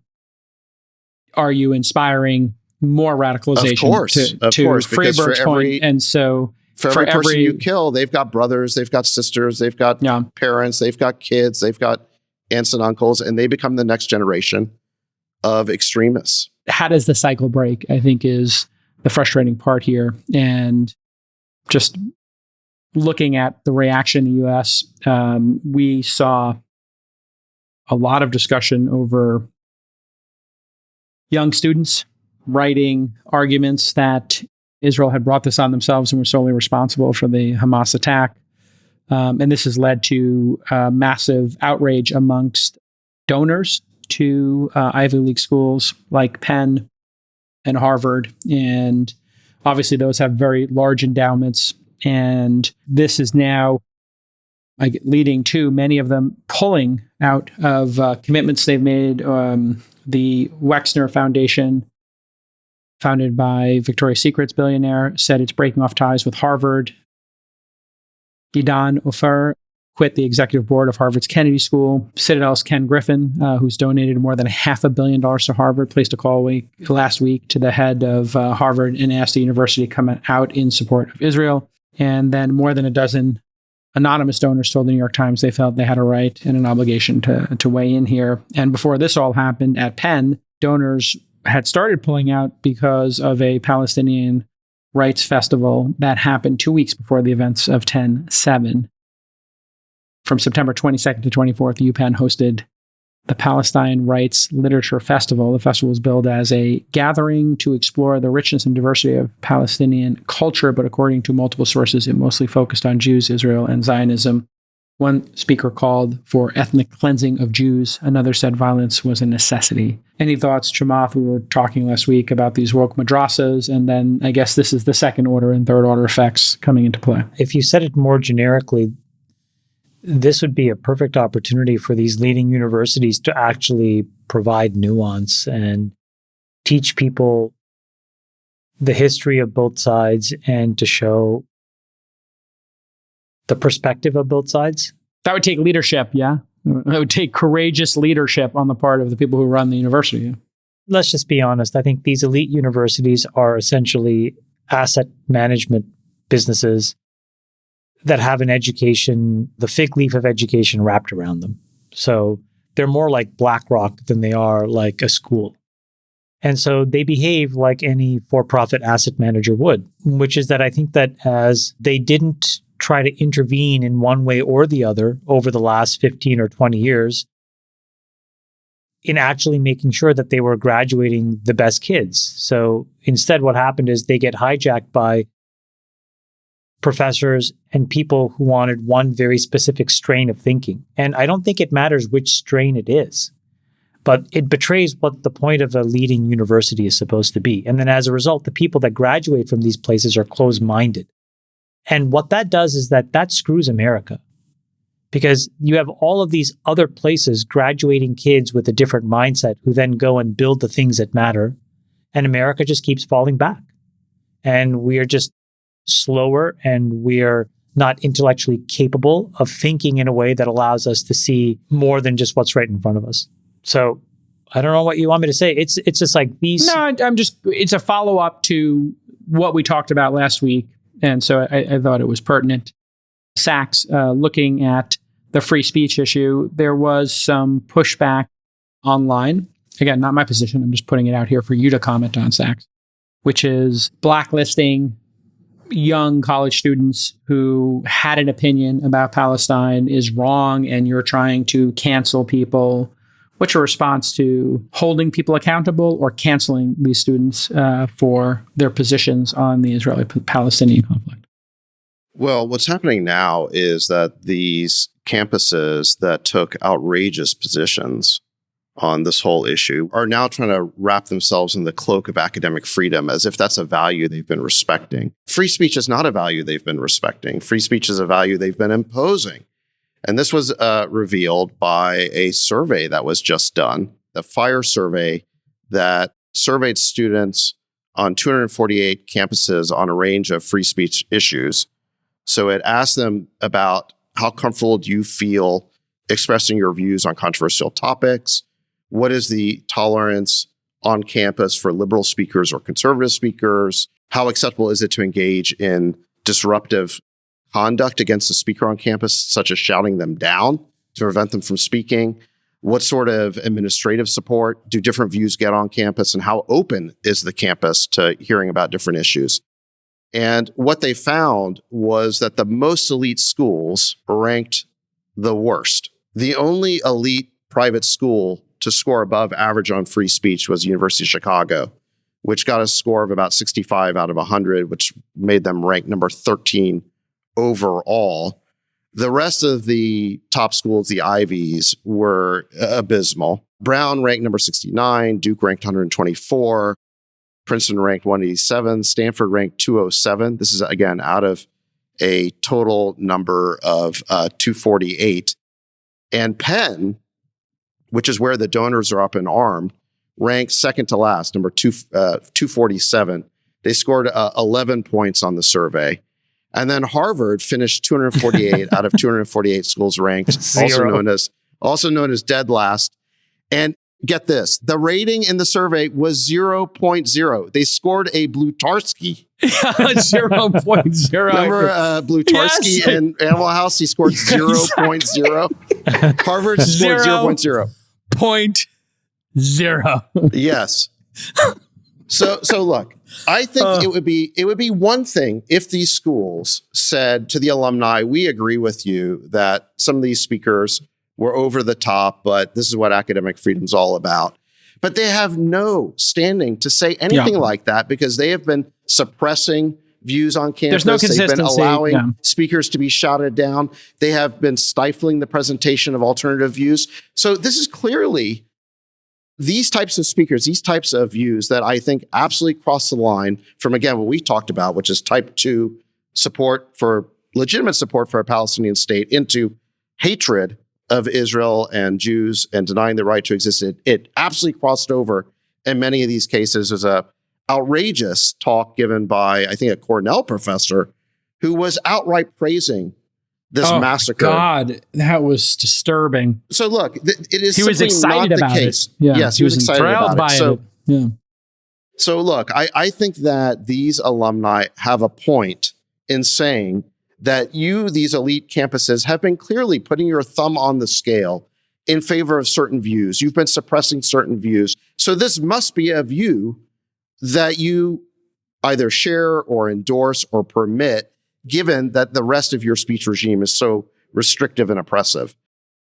are you inspiring more radicalization? Of course, because Freiberg's point. And so for every person you kill, they've got brothers, they've got sisters, they've got parents, they've got kids, they've got aunts and uncles, and they become the next generation of extremists. How does the cycle break, I think, is the frustrating part here. And just looking at the reaction in the U.S., we saw a lot of discussion over young students writing arguments that Israel had brought this on themselves and were solely responsible for the Hamas attack. And this has led to massive outrage amongst donors to Ivy League schools like Penn and Harvard. And obviously those have very large endowments. And this is now leading to many of them pulling out of commitments they've made. The Wexner Foundation, founded by Victoria's Secret's billionaire, said it's breaking off ties with Harvard. Idan Ofer quit the executive board of Harvard's Kennedy School. Citadel's Ken Griffin, who's donated more than $500 million to Harvard, placed a call last week to the head of Harvard and asked the university to come out in support of Israel. And then more than a dozen anonymous donors told the New York Times they felt they had a right and an obligation to weigh in here. And before this all happened at Penn, donors had started pulling out because of a Palestinian rights festival that happened 2 weeks before the events of 10/7. From September 22nd to 24th, UPenn hosted the Palestine Rights Literature Festival. The festival was billed as a gathering to explore the richness and diversity of Palestinian culture, but according to multiple sources, it mostly focused on Jews, Israel, and Zionism. One speaker called for ethnic cleansing of Jews. Another said violence was a necessity. Any thoughts, Chamath? We were talking last week about these woke madrasas, and then I guess this is the second order and third order effects coming into play. If you said it more generically, this would be a perfect opportunity for these leading universities to actually provide nuance and teach people the history of both sides and to show the perspective of both sides. That would take leadership, yeah? It would take courageous leadership on the part of the people who run the university. Yeah. Let's just be honest. I think these elite universities are essentially asset management businesses that have an education, the fig leaf of education wrapped around them. So they're more like BlackRock than they are like a school. And so they behave like any for-profit asset manager would, which is that I think that as they didn't try to intervene in one way or the other over the last 15 or 20 years in actually making sure that they were graduating the best kids. So instead, what happened is they get hijacked by professors and people who wanted one very specific strain of thinking. And I don't think it matters which strain it is, but it betrays what the point of a leading university is supposed to be. And then as a result, the people that graduate from these places are closed-minded. And what that does is that screws America, because you have all of these other places graduating kids with a different mindset who then go and build the things that matter. And America just keeps falling back. And we are just slower, and we are not intellectually capable of thinking in a way that allows us to see more than just what's right in front of us. So I don't know what you want me to say. It's just like these. No, it's a follow-up to what we talked about last week. And so I thought it was pertinent. Sachs, looking at the free speech issue, there was some pushback online. Again, not my position. I'm just putting it out here for you to comment on, Sachs, which is blacklisting young college students who had an opinion about Palestine is wrong, and you're trying to cancel people. What's your response to holding people accountable or canceling these students for their positions on the Israeli-Palestinian conflict? Well, what's happening now is that these campuses that took outrageous positions on this whole issue are now trying to wrap themselves in the cloak of academic freedom as if that's a value they've been respecting. Free speech is not a value they've been respecting. Free speech is a value they've been imposing. And this was revealed by a survey that was just done, the FIRE survey that surveyed students on 248 campuses on a range of free speech issues. So it asked them about how comfortable do you feel expressing your views on controversial topics? What is the tolerance on campus for liberal speakers or conservative speakers? How acceptable is it to engage in disruptive conduct against the speaker on campus, such as shouting them down to prevent them from speaking? What sort of administrative support do different views get on campus? And how open is the campus to hearing about different issues? And what they found was that the most elite schools ranked the worst. The only elite private school to score above average on free speech was the University of Chicago, which got a score of about 65 out of 100, which made them rank number 13 overall. The rest of the top schools, the Ivies, were abysmal. Brown ranked number 69, Duke ranked 124, Princeton ranked 187, Stanford ranked 207. This is, again, out of a total number of 248. And Penn, which is where the donors are up and armed, ranked second to last, number 247. They scored 11 points on the survey. And then Harvard finished 248 out of 248 schools ranked, also known as dead last. And get this, the rating in the survey was 0.0. They scored a Blutarski. 0.0. Remember Blutarski Yes. in Animal House? He scored 0.0. Harvard scored 0.0. 0.0. Yes. So look, I think it would be one thing if these schools said to the alumni, we agree with you that some of these speakers were over the top, but this is what academic freedom is all about. But they have no standing to say anything like that because they have been suppressing views on campus. There's no consistency. They've been allowing speakers to be shouted down. They have been stifling the presentation of alternative views. So this is clearly these types of speakers, these types of views that I think absolutely cross the line from, again, what we talked about, which is type 2 support for legitimate support for a Palestinian state into hatred of Israel and Jews and denying the right to exist. It absolutely crossed over in many of these cases. There's a outrageous talk given by, I think, a Cornell professor who was outright praising this massacre. God, that was disturbing. So look, it is he was excited not the about case. It. Yeah, yes, he was excited about by it. Yeah. So look, I think that these alumni have a point in saying that these elite campuses, have been clearly putting your thumb on the scale in favor of certain views. You've been suppressing certain views. So this must be a view that you either share or endorse or permit, given that the rest of your speech regime is so restrictive and oppressive.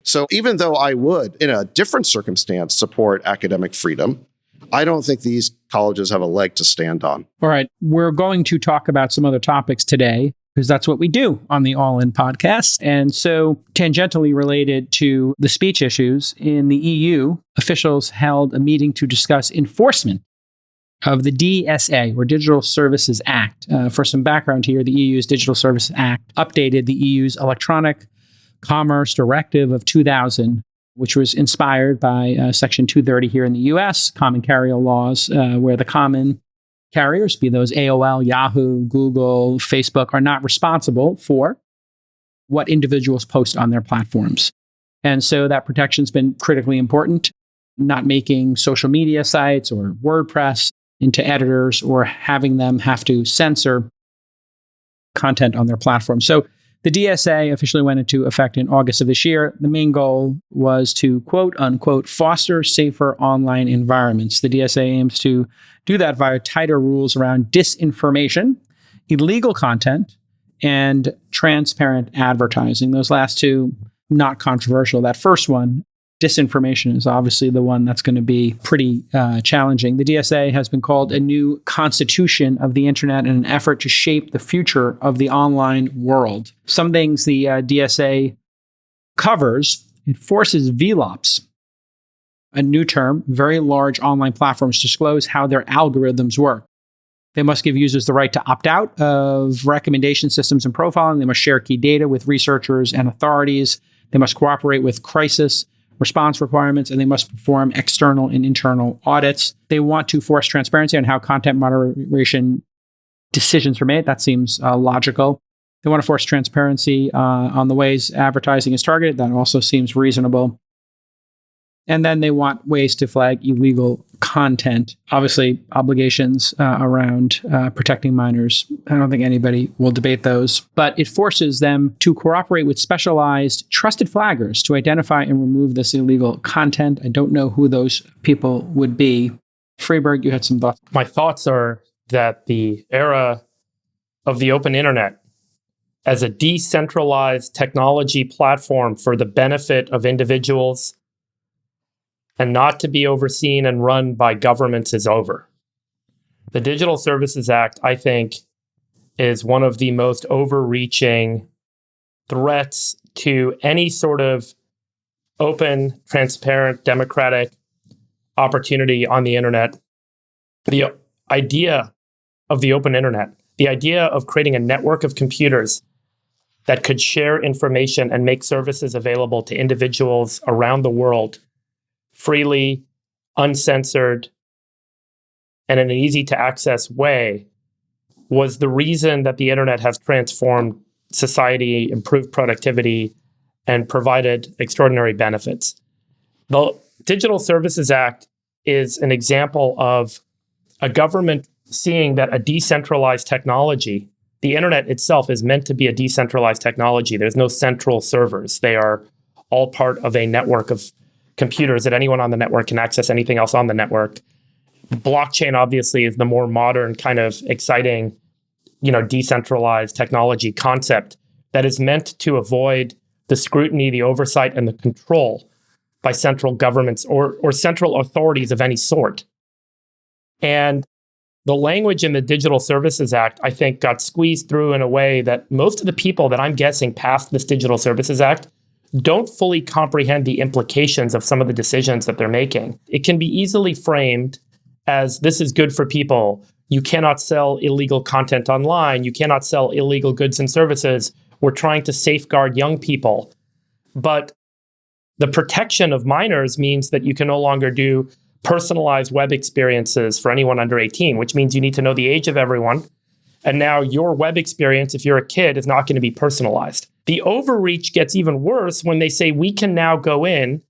So even though I would, in a different circumstance, support academic freedom, I don't think these colleges have a leg to stand on. All right. We're going to talk about some other topics today, because that's what we do on the All In podcast. And so, tangentially related to the speech issues, in the EU, officials held a meeting to discuss enforcement of the DSA, or Digital Services Act. For some background here, the EU's Digital Services Act updated the EU's Electronic Commerce Directive of 2000, which was inspired by Section 230 here in the US, common carrier laws, where the common carriers, be those AOL, Yahoo, Google, Facebook, are not responsible for what individuals post on their platforms. And so that protection's been critically important, not making social media sites or WordPress into editors or having them have to censor content on their platform. So the DSA officially went into effect in August of this year. The main goal was to, quote unquote, foster safer online environments. The DSA aims to do that via tighter rules around disinformation, illegal content, and transparent advertising. Those last two, not controversial. That first one, disinformation, is obviously the one that's going to be pretty challenging. The DSA has been called a new constitution of the internet in an effort to shape the future of the online world. Some things the DSA covers: it forces VLOPs, a new term, very large online platforms, disclose how their algorithms work. They must give users the right to opt out of recommendation systems and profiling. They must share key data with researchers and authorities. They must cooperate with crisis response requirements, and they must perform external and internal audits. They want to force transparency on how content moderation decisions are made. That seems logical. They want to force transparency on the ways advertising is targeted. That also seems reasonable. And then they want ways to flag illegal content. Obviously, obligations around protecting minors. I don't think anybody will debate those. But it forces them to cooperate with specialized trusted flaggers to identify and remove this illegal content. I don't know who those people would be. Freeberg, you had some thoughts. My thoughts are that the era of the open internet as a decentralized technology platform for the benefit of individuals and not to be overseen and run by governments is over. The Digital Services Act, I think, is one of the most overreaching threats to any sort of open, transparent, democratic opportunity on the internet. The idea of the open internet, the idea of creating a network of computers that could share information and make services available to individuals around the world freely, uncensored, and in an easy-to-access way, was the reason that the internet has transformed society, improved productivity, and provided extraordinary benefits. The Digital Services Act is an example of a government seeing that a decentralized technology, the internet itself is meant to be a decentralized technology. There's no central servers. They are all part of a network of computers that anyone on the network can access anything else on the network. Blockchain, obviously, is the more modern kind of exciting, decentralized technology concept that is meant to avoid the scrutiny, the oversight, and the control by central governments or central authorities of any sort. And the language in the Digital Services Act, I think, got squeezed through in a way that most of the people that I'm guessing passed this Digital Services Act don't fully comprehend the implications of some of the decisions that they're making. It can be easily framed as, this is good for people. You cannot sell illegal content online. You cannot sell illegal goods and services. We're trying to safeguard young people. But the protection of minors means that you can no longer do personalized web experiences for anyone under 18, which means you need to know the age of everyone. And now your web experience, if you're a kid, is not going to be personalized. The overreach gets even worse when they say we can now go in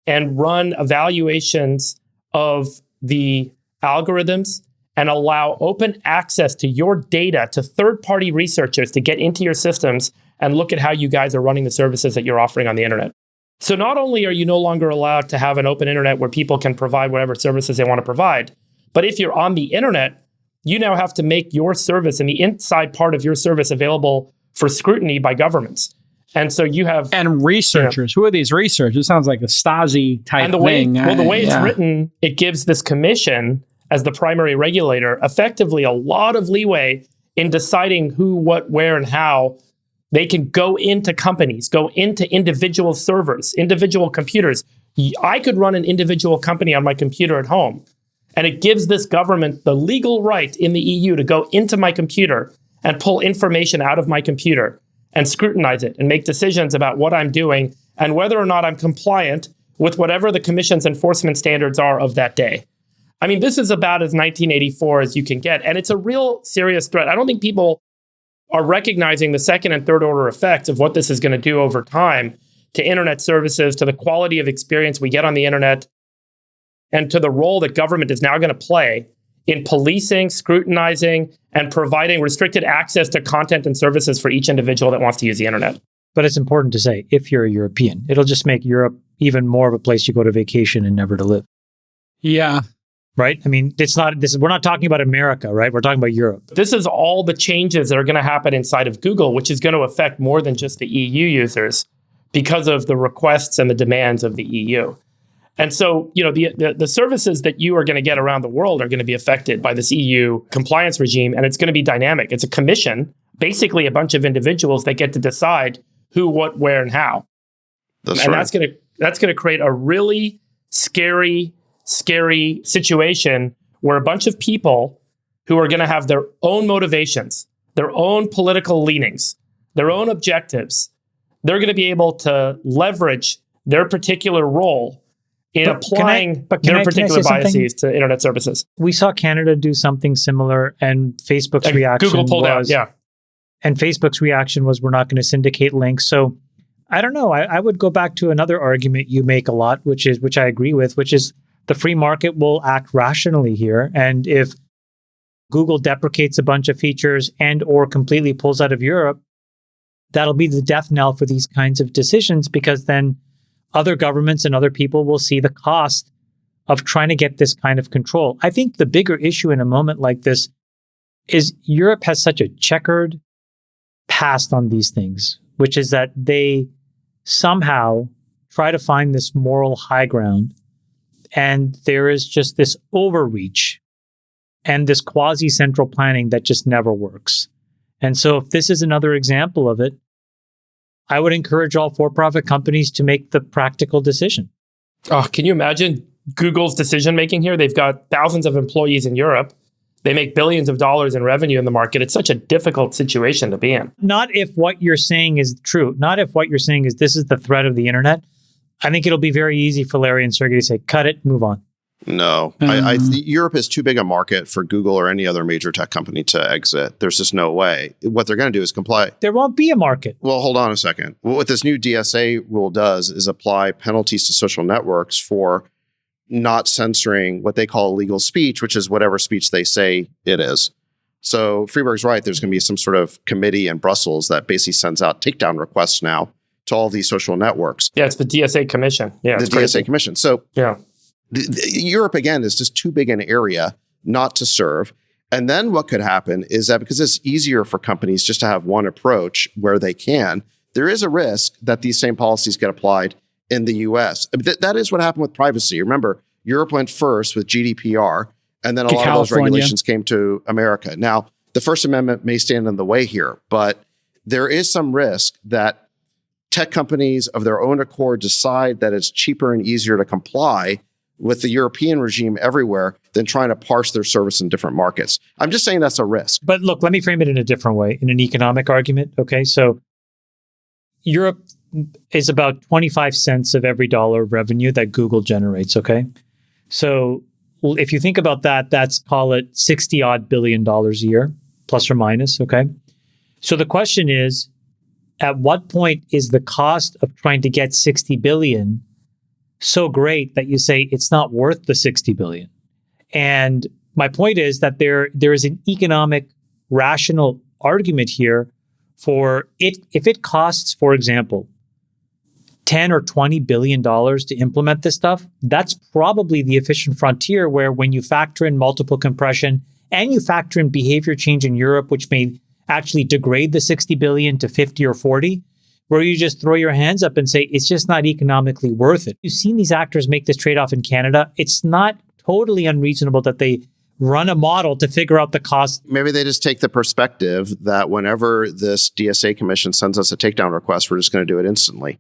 and run evaluations of the algorithms and allow open access to your data to third-party researchers to get into your systems and look at how you guys are running the services that you're offering on the internet. So not only are you no longer allowed to have an open internet where people can provide whatever services they want to provide, but if you're on the internet, you now have to make your service and the inside part of your service available for scrutiny by governments. And so you have... And researchers. Who are these researchers? It sounds like a Stasi type thing. The way it's written, it gives this commission as the primary regulator effectively a lot of leeway in deciding who, what, where, and how they can go into companies, go into individual servers, individual computers. I could run an individual company on my computer at home, and it gives this government the legal right in the EU to go into my computer and pull information out of my computer and scrutinize it and make decisions about what I'm doing and whether or not I'm compliant with whatever the Commission's enforcement standards are of that day. I mean, this is about as 1984 as you can get, and it's a real serious threat. I don't think people are recognizing the second and third order effects of what this is going to do over time to internet services, to the quality of experience we get on the internet, and to the role that government is now going to play in policing, scrutinizing, and providing restricted access to content and services for each individual that wants to use the internet. But it's important to say, if you're a European, it'll just make Europe even more of a place you go to vacation and never to live. Yeah. Right? I mean, we're not talking about America, right? We're talking about Europe. This is all the changes that are going to happen inside of Google, which is going to affect more than just the EU users because of the requests and the demands of the EU. And so, the services that you are going to get around the world are going to be affected by this EU compliance regime, and it's going to be dynamic. It's a commission, basically a bunch of individuals that get to decide who, what, where, and how. That's going to create a really scary situation where a bunch of people who are going to have their own motivations, their own political leanings, their own objectives, they're going to be able to leverage their particular role in applying their particular biases to internet services. We saw Canada do something similar, and Facebook's reaction Google pulled out, yeah. And Facebook's reaction was, we're not going to syndicate links. So I don't know. I would go back to another argument you make a lot, which I agree with, which is the free market will act rationally here. And if Google deprecates a bunch of features and or completely pulls out of Europe, that'll be the death knell for these kinds of decisions, because then other governments and other people will see the cost of trying to get this kind of control. I think the bigger issue in a moment like this is Europe has such a checkered past on these things, which is that they somehow try to find this moral high ground. And there is just this overreach and this quasi-central planning that just never works. And so if this is another example of it, I would encourage all for-profit companies to make the practical decision. Oh, can you imagine Google's decision-making here? They've got thousands of employees in Europe. They make billions of dollars in revenue in the market. It's such a difficult situation to be in. Not if what you're saying is true. Not if what you're saying is this is the threat of the internet. I think it'll be very easy for Larry and Sergey to say, cut it, move on. No, Europe is too big a market for Google or any other major tech company to exit. There's just no way. What they're going to do is comply. There won't be a market. Well, hold on a second. What this new DSA rule does is apply penalties to social networks for not censoring what they call illegal speech, which is whatever speech they say it is. So Freeberg's right. There's going to be some sort of committee in Brussels that basically sends out takedown requests now to all these social networks. Yeah, it's the DSA Commission. Yeah, the DSA Commission. So yeah. Europe, again, is just too big an area not to serve. And then what could happen is that because it's easier for companies just to have one approach where they can, there is a risk that these same policies get applied in the US. That is what happened with privacy. Remember, Europe went first with GDPR, and then a lot of those regulations came to America. Now, the First Amendment may stand in the way here, but there is some risk that tech companies of their own accord decide that it's cheaper and easier to comply with the European regime everywhere than trying to parse their service in different markets. I'm just saying that's a risk. But look, let me frame it in a different way, in an economic argument. Okay, so Europe is about 25 cents of every dollar of revenue that Google generates, okay? So if you think about that, that's, call it $60 odd billion a year, plus or minus, okay? So the question is, at what point is the cost of trying to get 60 billion so great that you say it's not worth the 60 billion? And my point is that there is an economic rational argument here for it. If it costs, for example, 10 or 20 billion dollars to implement this stuff, that's probably the efficient frontier, where when you factor in multiple compression and you factor in behavior change in Europe, which may actually degrade the 60 billion to 50 or 40, where you just throw your hands up and say, it's just not economically worth it. You've seen these actors make this trade-off in Canada. It's not totally unreasonable that they run a model to figure out the cost. Maybe they just take the perspective that whenever this DSA commission sends us a takedown request, we're just going to do it instantly.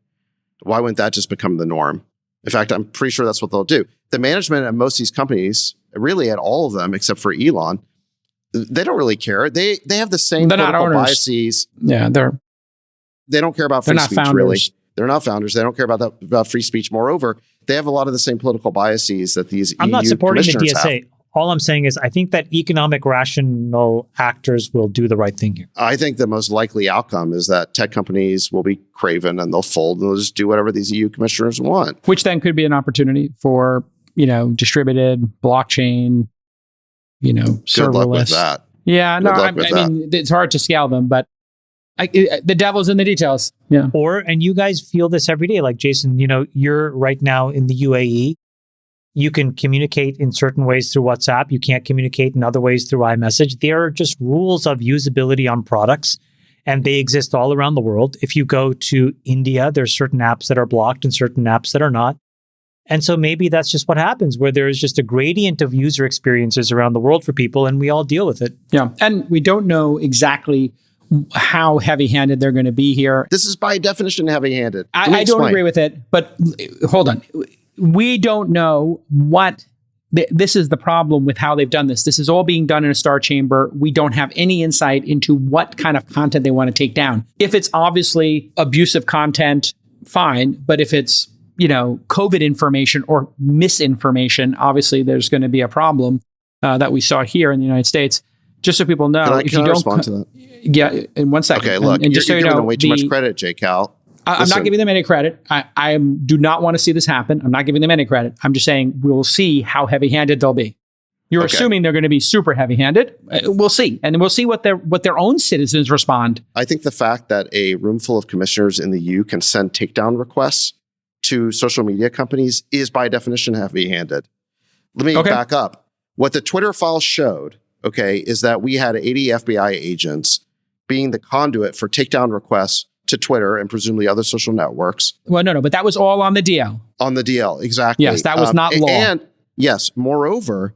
Why wouldn't that just become the norm? In fact, I'm pretty sure that's what they'll do. The management at most of these companies, really at all of them, except for Elon, they don't really care. They have the same political biases. Yeah, they don't care about free speech, founders. really. They're not founders. They don't care about free speech. Moreover, they have a lot of the same political biases that these I'm not supporting the DSA. Have. All I'm saying is I think that economic rational actors will do the right thing here. I think the most likely outcome is that tech companies will be craven and they'll fold and they'll just do whatever these EU commissioners want. Which then could be an opportunity for, distributed blockchain, serverless. Good luck with that. Yeah, no, I mean, it's hard to scale them, but the devil's in the details. Yeah. And you guys feel this every day. Like Jason, you're right now in the UAE. You can communicate in certain ways through WhatsApp. You can't communicate in other ways through iMessage. There are just rules of usability on products, and they exist all around the world. If you go to India, there's certain apps that are blocked and certain apps that are not. And so maybe that's just what happens, where there is just a gradient of user experiences around the world for people, and we all deal with it. Yeah. And we don't know exactly how heavy-handed they're going to be here. This is by definition heavy-handed. I don't agree with it, but hold on. We don't know what... This is the problem with how they've done this. This is all being done in a star chamber. We don't have any insight into what kind of content they want to take down. If it's obviously abusive content, fine. But if it's, COVID information or misinformation, obviously there's going to be a problem that we saw here in the United States. Just so people know, can I respond to that? Yeah, in 1 second. Okay, look, and just you're giving them way too much credit, J. Cal. I'm not giving them any credit. I do not want to see this happen. I'm not giving them any credit. I'm just saying we'll see how heavy-handed they'll be. You're assuming they're going to be super heavy-handed. We'll see. And we'll see what their own citizens respond. I think the fact that a room full of commissioners in the EU can send takedown requests to social media companies is by definition heavy-handed. Let me back up. What the Twitter files showed, is that we had 80 FBI agents being the conduit for takedown requests to Twitter and presumably other social networks. Well, no, but that was all on the DL. On the DL, exactly. Yes, that was not law. And yes, moreover,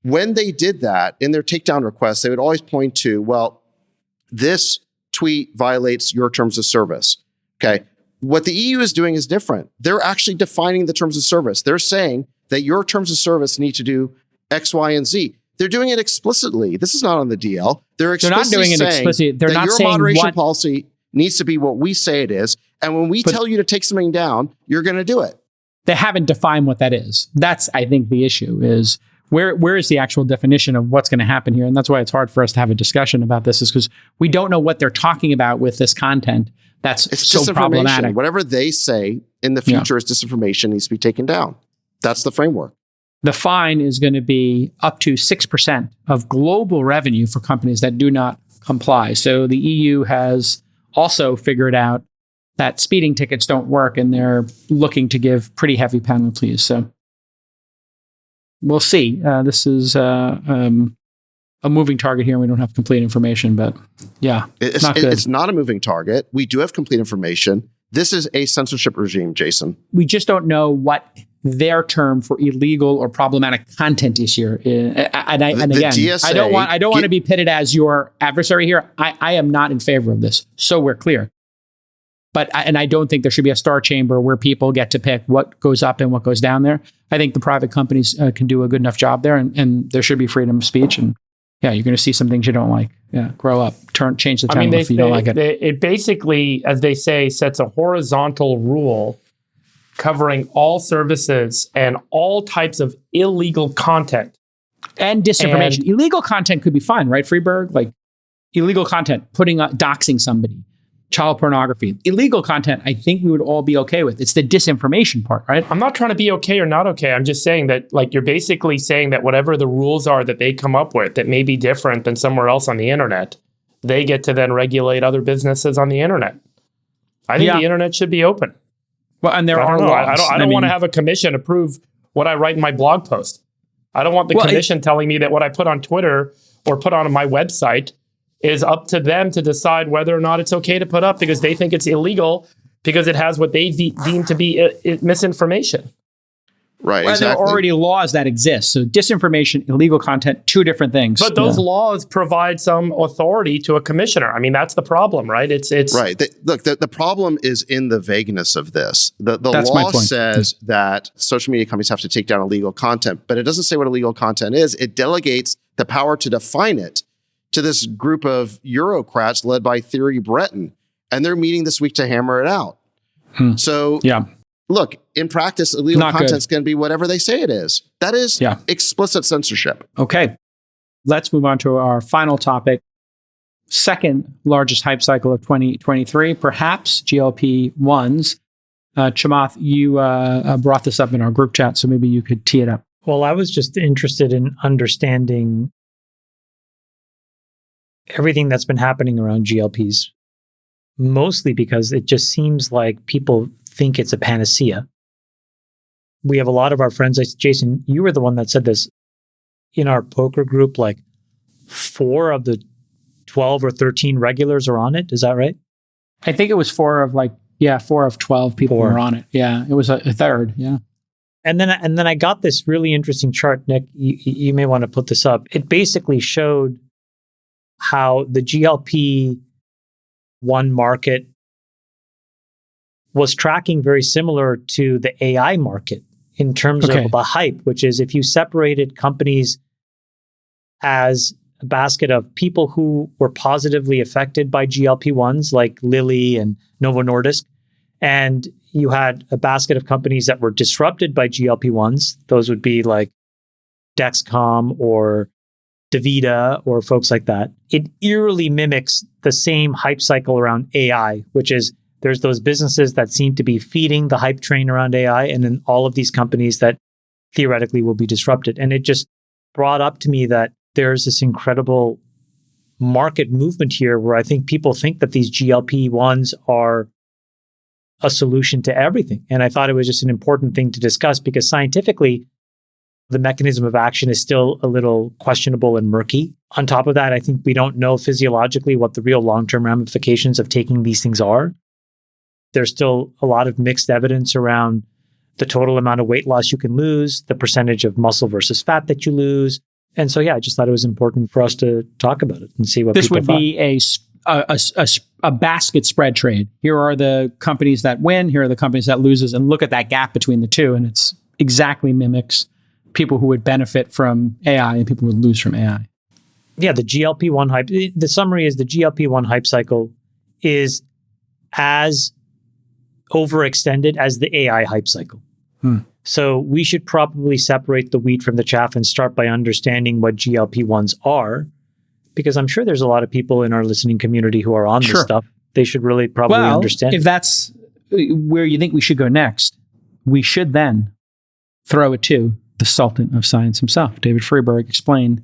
when they did that in their takedown requests, they would always point to, well, this tweet violates your terms of service. Okay. What the EU is doing is different. They're actually defining the terms of service. They're saying that your terms of service need to do X, Y, and Z. They're doing it explicitly. This is not on the DL. They're not doing it explicitly. They're not your saying moderation policy needs to be what we say it is. And when we tell you to take something down, you're going to do it. They haven't defined what that is. That's, I think, the issue is where is the actual definition of what's going to happen here? And that's why it's hard for us to have a discussion about this, is because we don't know what they're talking about with this content. It's so problematic. Whatever they say in the future is disinformation, needs to be taken down. That's the framework. The fine is going to be up to 6% of global revenue for companies that do not comply. So the EU has also figured out that speeding tickets don't work, and they're looking to give pretty heavy penalties. So we'll see. This is a moving target here, and we don't have complete information, but yeah, it's not good. It's not a moving target. We do have complete information. This is a censorship regime, Jason. We just don't know what their term for illegal or problematic content is here. And again, DSA, I don't want to be pitted as your adversary here. I am not in favor of this. So we're clear. But I don't think there should be a star chamber where people get to pick what goes up and what goes down there. I think the private companies can do a good enough job there, and there should be freedom of speech. And yeah, you're going to see some things you don't like. Yeah, grow up. Change the channel if you don't like it. It basically, as they say, sets a horizontal rule covering all services and all types of illegal content. And disinformation. Illegal content could be fine, right, Freeberg? Like illegal content, doxing somebody, child pornography. Illegal content, I think we would all be okay with. It's the disinformation part, right? I'm not trying to be okay or not okay. I'm just saying that, like, you're basically saying that whatever the rules are that they come up with that may be different than somewhere else on the internet, they get to then regulate other businesses on the internet. I think the internet should be open. Well, and there are laws. I don't want to have a commission approve what I write in my blog post. I don't want the commission telling me that what I put on Twitter or put on my website is up to them to decide whether or not it's okay to put up because they think it's illegal because it has what they deem to be misinformation. Right, well, exactly. There are already laws that exist. So disinformation, illegal content, two different things. But those laws provide some authority to a commissioner. I mean, that's the problem, right? It's right. The problem is in the vagueness of this. The law says that social media companies have to take down illegal content, but it doesn't say what illegal content is. It delegates the power to define it to this group of Eurocrats led by Thierry Breton, and they're meeting this week to hammer it out. So, look, in practice, illegal content is going to be whatever they say it is. That is explicit censorship. Okay. Let's move on to our final topic. Second largest hype cycle of 2023, perhaps GLP-1s. Chamath, you brought this up in our group chat, so maybe you could tee it up. Well, I was just interested in understanding everything that's been happening around GLPs, mostly because it just seems like people think it's a panacea. We have a lot of our friends, Jason, you were the one that said this in our poker group, like 4 of the 12 or 13 regulars are on it. Is that right? I think it was 4 of 12 people were on it. Yeah, it was a third. Yeah. And then I got this really interesting chart, Nick. You may want to put this up. It basically showed how the GLP-1 market was tracking very similar to the AI market in terms of the hype, which is if you separated companies as a basket of people who were positively affected by GLP-1s like Lilly and Novo Nordisk, and you had a basket of companies that were disrupted by GLP-1s, those would be like Dexcom or DaVita or folks like that. It eerily mimics the same hype cycle around AI, which is there's those businesses that seem to be feeding the hype train around AI, and then all of these companies that theoretically will be disrupted. And it just brought up to me that there's this incredible market movement here where I think people think that these GLP-1s are a solution to everything. And I thought it was just an important thing to discuss because scientifically, the mechanism of action is still a little questionable and murky. On top of that, I think we don't know physiologically what the real long-term ramifications of taking these things are. There's still a lot of mixed evidence around the total amount of weight loss you can lose, the percentage of muscle versus fat that you lose. And so, I just thought it was important for us to talk about it and see what people thought. This would be a basket spread trade. Here are the companies that win. Here are the companies that loses. And look at that gap between the two. And it's exactly mimics people who would benefit from AI and people who would lose from AI. Yeah, the GLP-1 hype. The summary is the GLP-1 hype cycle is as overextended as the AI hype cycle. So we should probably separate the wheat from the chaff and start by understanding what GLP-1s are, because I'm sure there's a lot of people in our listening community who are on this stuff. They should really probably understand. If that's where you think we should go next, we should then throw it to the Sultan of Science himself. David Freeberg explained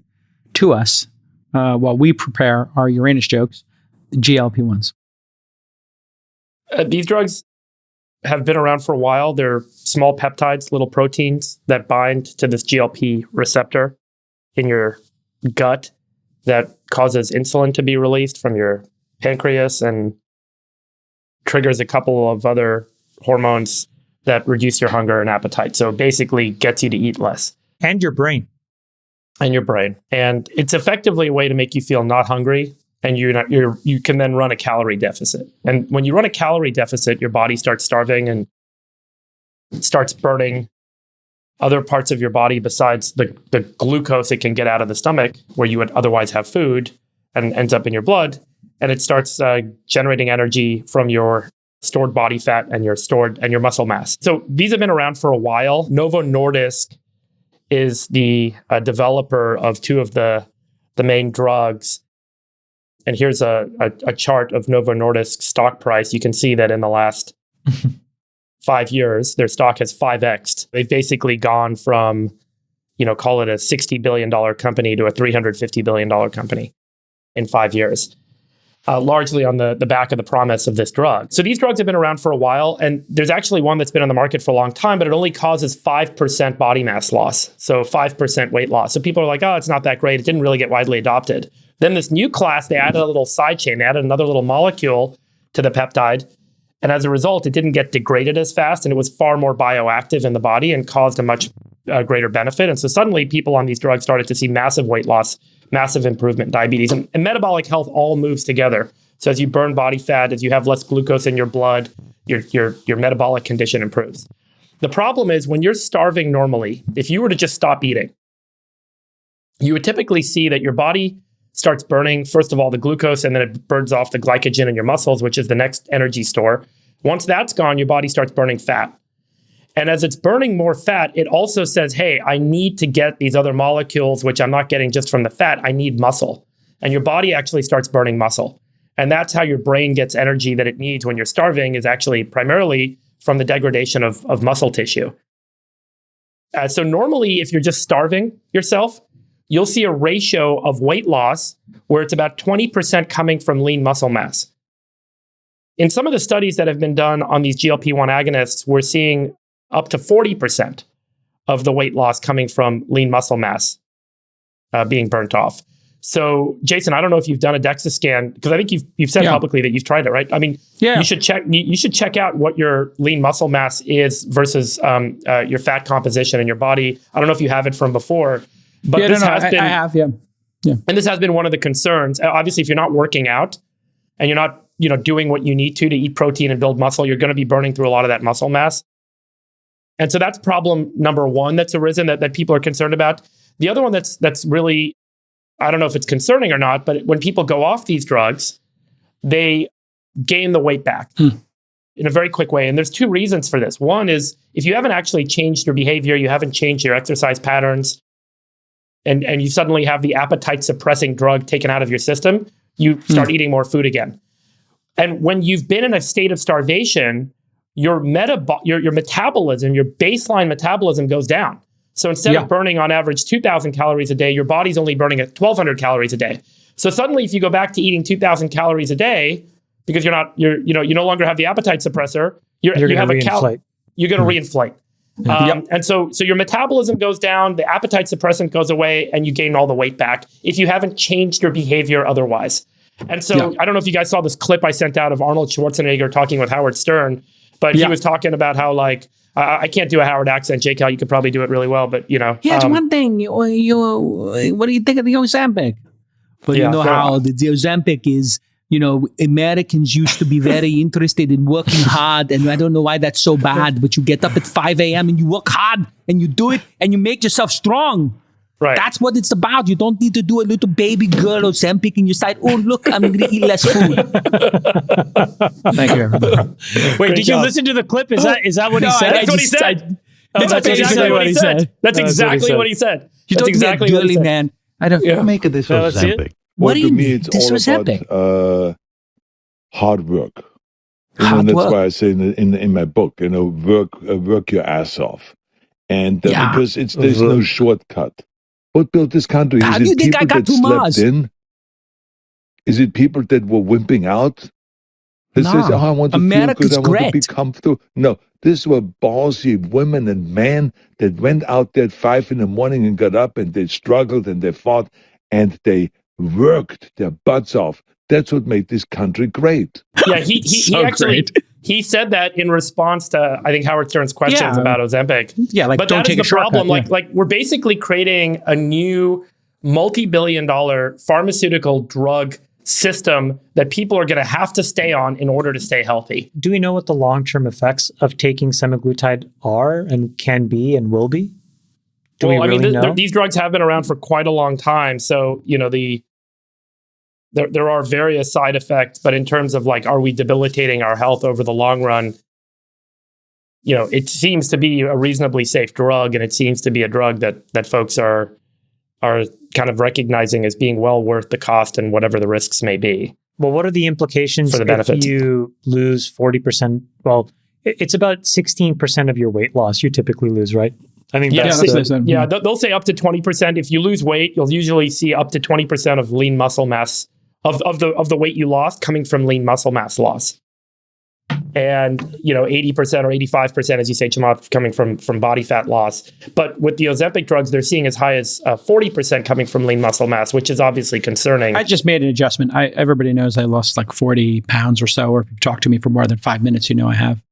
to us while we prepare our Uranus jokes, GLP-1s. These drugs have been around for a while. They're small peptides, little proteins that bind to this GLP receptor in your gut that causes insulin to be released from your pancreas and triggers a couple of other hormones that reduce your hunger and appetite. So basically gets you to eat less. And your brain. And it's effectively a way to make you feel not hungry. And you can then run a calorie deficit. And when you run a calorie deficit, your body starts starving and starts burning other parts of your body besides the glucose it can get out of the stomach where you would otherwise have food. and ends up in your blood, and it starts generating energy from your stored body fat and your muscle mass. So these have been around for a while. Novo Nordisk is the developer of two of the main drugs. And here's a chart of Novo Nordisk's stock price. You can see that in the last 5 years, their stock has 5x'd. They've basically gone from, call it a $60 billion company to a $350 billion company in 5 years. Largely on the back of the promise of this drug. So these drugs have been around for a while, and there's actually one that's been on the market for a long time, but it only causes 5% body mass loss, so 5% weight loss. So people are like, oh, it's not that great. It didn't really get widely adopted. Then this new class, they added a little side chain. They added another little molecule to the peptide, and as a result, it didn't get degraded as fast, and it was far more bioactive in the body and caused a much greater benefit. And so suddenly people on these drugs started to see massive weight loss, massive improvement in diabetes, and metabolic health all moves together. So as you burn body fat, as you have less glucose in your blood, your metabolic condition improves. The problem is when you're starving normally, if you were to just stop eating, you would typically see that your body starts burning, first of all, the glucose, and then it burns off the glycogen in your muscles, which is the next energy store. Once that's gone, your body starts burning fat. And as it's burning more fat, it also says, hey, I need to get these other molecules, which I'm not getting just from the fat. I need muscle. And your body actually starts burning muscle. And that's how your brain gets energy that it needs when you're starving, is actually primarily from the degradation of muscle tissue. So normally, if you're just starving yourself, you'll see a ratio of weight loss where it's about 20% coming from lean muscle mass. In some of the studies that have been done on these GLP-1 agonists, we're seeing up to 40% of the weight loss coming from lean muscle mass being burnt off. So, Jason, I don't know if you've done a DEXA scan, because I think you've said publicly that you've tried it, right? I mean, you should check out what your lean muscle mass is versus your fat composition in your body. I don't know if you have it from before, but I have. And this has been one of the concerns. Obviously, if you're not working out and you're not, doing what you need to eat protein and build muscle, you're going to be burning through a lot of that muscle mass. And so that's problem number one that's arisen that people are concerned about. The other one that's really, I don't know if it's concerning or not, but when people go off these drugs, they gain the weight back in a very quick way. And there's two reasons for this. One is if you haven't actually changed your behavior, you haven't changed your exercise patterns, and you suddenly have the appetite suppressing drug taken out of your system, you start eating more food again. And when you've been in a state of starvation, your metabolism, your baseline metabolism goes down. So instead of burning on average 2,000 calories a day, your body's only burning at 1,200 calories a day. So suddenly, if you go back to eating 2,000 calories a day, because you no longer have the appetite suppressor, you're going to reinflate. And so your metabolism goes down, the appetite suppressant goes away, and you gain all the weight back if you haven't changed your behavior otherwise. And so I don't know if you guys saw this clip I sent out of Arnold Schwarzenegger talking with Howard Stern, but he was talking about how, like, I can't do a Howard accent. J-Cal, you could probably do it really well, but Here's one thing. What do you think of the Ozempic? But how the Ozempic is, Americans used to be very interested in working hard, and I don't know why that's so bad, but you get up at 5 a.m. and you work hard, and you do it, and you make yourself strong. Right. That's what it's about. You don't need to do a little baby girl Ozempic and you decide, oh, look, I'm going to eat less food. Thank you, everybody. Wait, did you listen to the clip? Is that what he said? That's what he said. That's exactly what he said. That's exactly what he said. You don't exactly what he said. Man. I don't make of this Ozempic. What do you mean? This was epic. Hard work. Hard that's work. why I say in my book, work your ass off. And because there's no shortcut. What built this country? How do you think I got to Mars? Is it people that were wimping out? That says, I want to America's feel good, I want to be great. comfortable. No, these were ballsy women and men that went out there at 5 a.m. and got up and they struggled and they fought and they worked their butts off. That's what made this country great. Yeah, he actually said that in response to, I think, Howard Stern's questions about Ozempic. Yeah, like, but don't that take is a the problem. shortcut. Like we're basically creating a new multi-billion-dollar pharmaceutical drug system that people are going to have to stay on in order to stay healthy. Do we know what the long-term effects of taking semaglutide are and can be and will be? Do we really know? These drugs have been around for quite a long time. So, there are various side effects, but in terms of like, are we debilitating our health over the long run? It seems to be a reasonably safe drug, and it seems to be a drug that folks are kind of recognizing as being well worth the cost and whatever the risks may be. Well, what are the implications for the benefits? If you lose 40%? Well, it's about 16% of your weight loss you typically lose, right? I think they'll say up to 20%. If you lose weight, you'll usually see up to 20% of lean muscle mass of the weight you lost coming from lean muscle mass loss. And 80% or 85%, as you say, Chamath, coming from body fat loss. But with the Ozempic drugs, they're seeing as high as 40% coming from lean muscle mass, which is obviously concerning. I just made an adjustment. Everybody knows I lost like 40 pounds or so, or if you talk to me for more than 5 minutes, I have.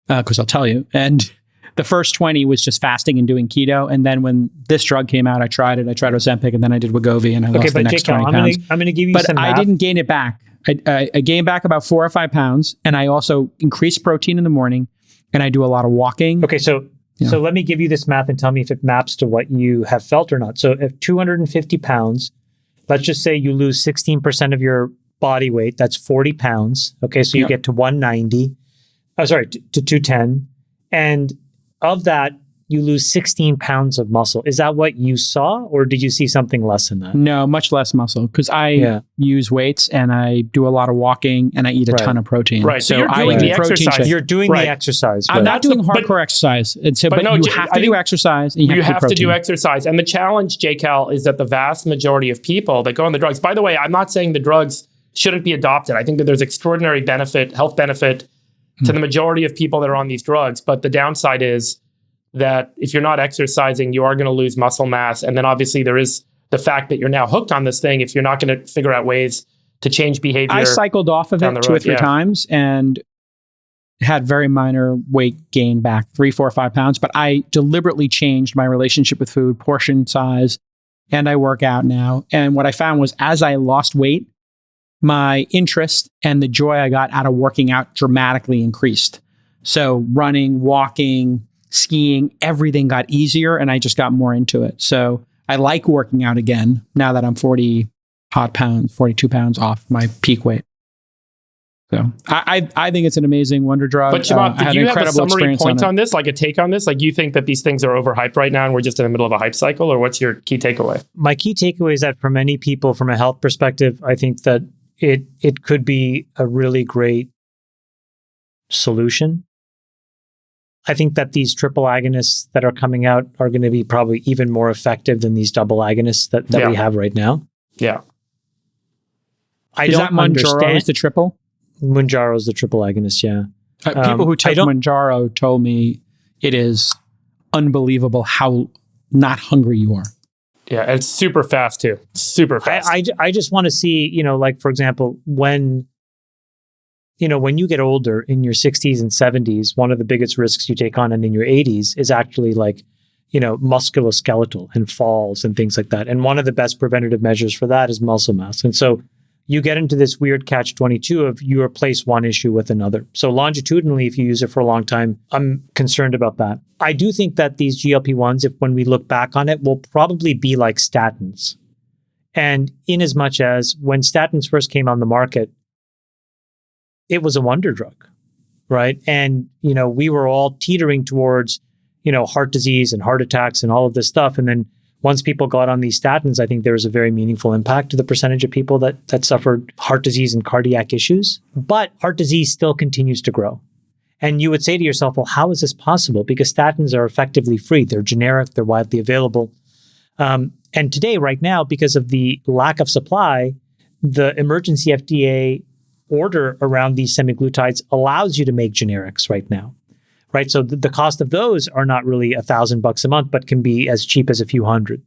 Because I'll tell you. And the first 20 was just fasting and doing keto. And then when this drug came out, I tried Ozempic, and then I did Wegovy, and I lost the next 20 pounds. I'm going to give you some math. But I didn't gain it back. I gained back about 4 or 5 pounds, and I also increased protein in the morning, and I do a lot of walking. Okay, so let me give you this math and tell me if it maps to what you have felt or not. So if 250 pounds, let's just say you lose 16% of your body weight, that's 40 pounds. Okay, so you get to 190. To 210. And of that, you lose 16 pounds of muscle. Is that what you saw, or did you see something less than that? No, much less muscle, because I use weights and I do a lot of walking and I eat a ton of protein. Right. So you're doing the exercise. You're doing the exercise. I'm not doing hardcore exercise. But you have to do exercise. And you have to do exercise. And the challenge, JCal, is that the vast majority of people that go on the drugs, by the way, I'm not saying the drugs shouldn't be adopted. I think that there's extraordinary health benefit to the majority of people that are on these drugs. But the downside is that if you're not exercising, you are going to lose muscle mass. And then obviously there is the fact that you're now hooked on this thing if you're not going to figure out ways to change behavior. I cycled off of it 2 or 3 times and had very minor weight gain back, 3, 4, 5 pounds. But I deliberately changed my relationship with food, portion size, and I work out now. And what I found was as I lost weight, my interest and the joy I got out of working out dramatically increased. So running, walking, skiing, everything got easier, and I just got more into it. So I like working out again now that I'm 42 pounds off my peak weight. So I think it's an amazing wonder drug. But Chamath, did you have a summary point on this, like a take on this? Like, you think that these things are overhyped right now and we're just in the middle of a hype cycle, or what's your key takeaway? My key takeaway is that for many people, from a health perspective, I think that it could be a really great solution. I think that these triple agonists that are coming out are going to be probably even more effective than these double agonists that we have right now. Yeah. Is that Mounjaro is the triple? Mounjaro is the triple agonist, yeah. People who take Mounjaro told me it is unbelievable how not hungry you are. Yeah, and it's super fast too. Super fast. I just want to see, like, for example, when you get older in your 60s and 70s, one of the biggest risks you take on and in your 80s is actually like, musculoskeletal and falls and things like that. And one of the best preventative measures for that is muscle mass. And so you get into this weird catch-22 of you replace one issue with another. So longitudinally, if you use it for a long time, I'm concerned about that. I do think that these GLP-1s, when we look back on it, will probably be like statins. And in as much as when statins first came on the market, it was a wonder drug, right? And, we were all teetering towards, heart disease and heart attacks and all of this stuff. And then once people got on these statins, I think there was a very meaningful impact to the percentage of people that suffered heart disease and cardiac issues. But heart disease still continues to grow. And you would say to yourself, well, how is this possible? Because statins are effectively free. They're generic. They're widely available. And today, right now, because of the lack of supply, the emergency FDA order around these semaglutides allows you to make generics right now. Right. So the cost of those are not really $1,000 a month, but can be as cheap as a few hundred.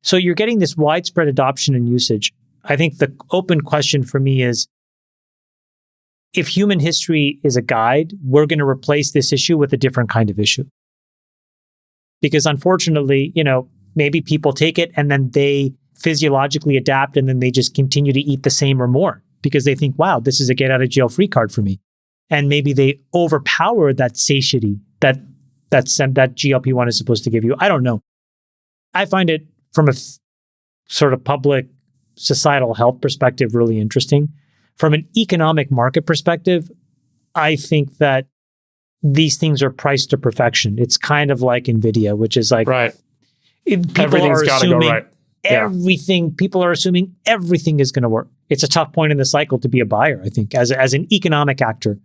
So you're getting this widespread adoption and usage. I think the open question for me is, if human history is a guide, we're going to replace this issue with a different kind of issue. Because unfortunately, maybe people take it and then they physiologically adapt and then they just continue to eat the same or more because they think, wow, this is a get out of jail free card for me. And maybe they overpower that satiety that GLP-1 is supposed to give you. I don't know. I find it from a sort of public societal health perspective really interesting. From an economic market perspective, I think that these things are priced to perfection. It's kind of like NVIDIA, which is like, right. People Everything's are got to go assuming right. everything, people are assuming everything is going to work. It's a tough point in the cycle to be a buyer, I think, as an economic actor.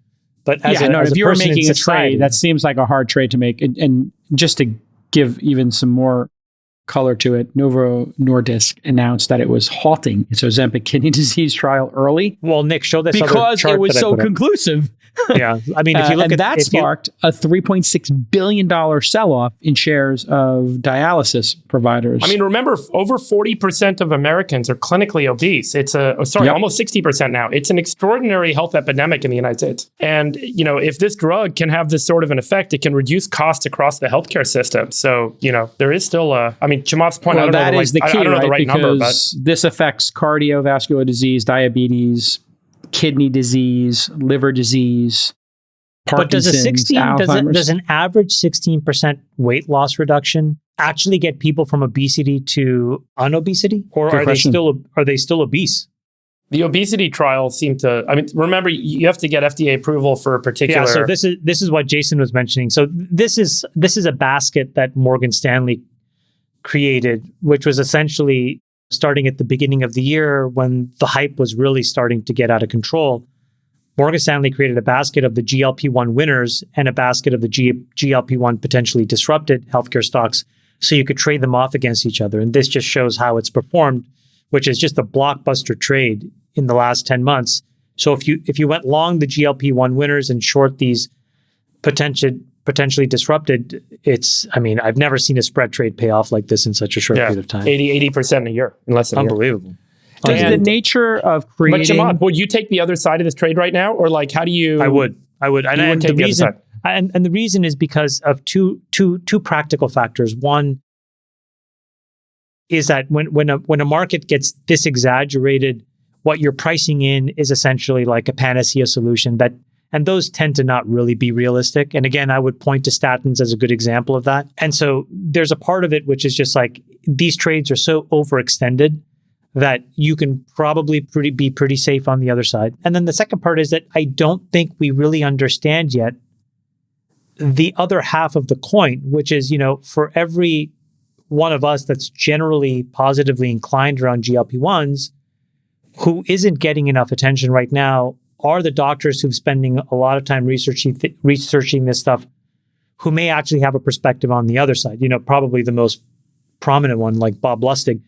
But as if you were person in making a society, trade, that seems like a hard trade to make. And just to give even some more color to it, Novo Nordisk announced that it was halting its Ozempic kidney disease trial early. Well, Nick, show this because other chart it was that I so put up. conclusive. Yeah, I mean, if you look and at that sparked a $3.6 billion sell-off in shares of dialysis providers. I mean, remember, over 40% of Americans are clinically obese. It's almost 60% now. It's an extraordinary health epidemic in the United States. And, if this drug can have this sort of an effect, it can reduce costs across the healthcare system. So, there is still Chamath's point, I don't know the right number, but this affects cardiovascular disease, diabetes, kidney disease, liver disease, Parkinson's, but does an average 16% weight loss reduction actually get people from obesity to unobesity, or are they still obese? The obesity trials seem to. I mean, remember, you have to get FDA approval for a particular. Yeah, so this is what Jason was mentioning. So this is a basket that Morgan Stanley created, which was essentially starting at the beginning of the year when the hype was really starting to get out of control. Morgan Stanley created a basket of the GLP-1 winners and a basket of the GLP-1 potentially disrupted healthcare stocks, so you could trade them off against each other. And this just shows how it's performed, which is just a blockbuster trade in the last 10 months. So if you went long the GLP-1 winners and short these potentially disrupted, I've never seen a spread trade pay off like this in such a short period of time. 80% a year in less than unbelievable. Does the nature of creating... But Chamath, would you take the other side of this trade right now? Or how do you... I would. And the reason, and the reason is because of two practical factors. One is that when a market gets this exaggerated, what you're pricing in is essentially like a panacea solution and those tend to not really be realistic. And again, I would point to statins as a good example of that. And so there's a part of it which is just like these trades are so overextended that you can probably be pretty safe on the other side. And then the second part is that I don't think we really understand yet the other half of the coin, which is, for every one of us that's generally positively inclined around GLP-1s, who isn't getting enough attention right now are the doctors who've spending a lot of time researching this stuff, who may actually have a perspective on the other side. Probably the most prominent one, like Bob Lustig.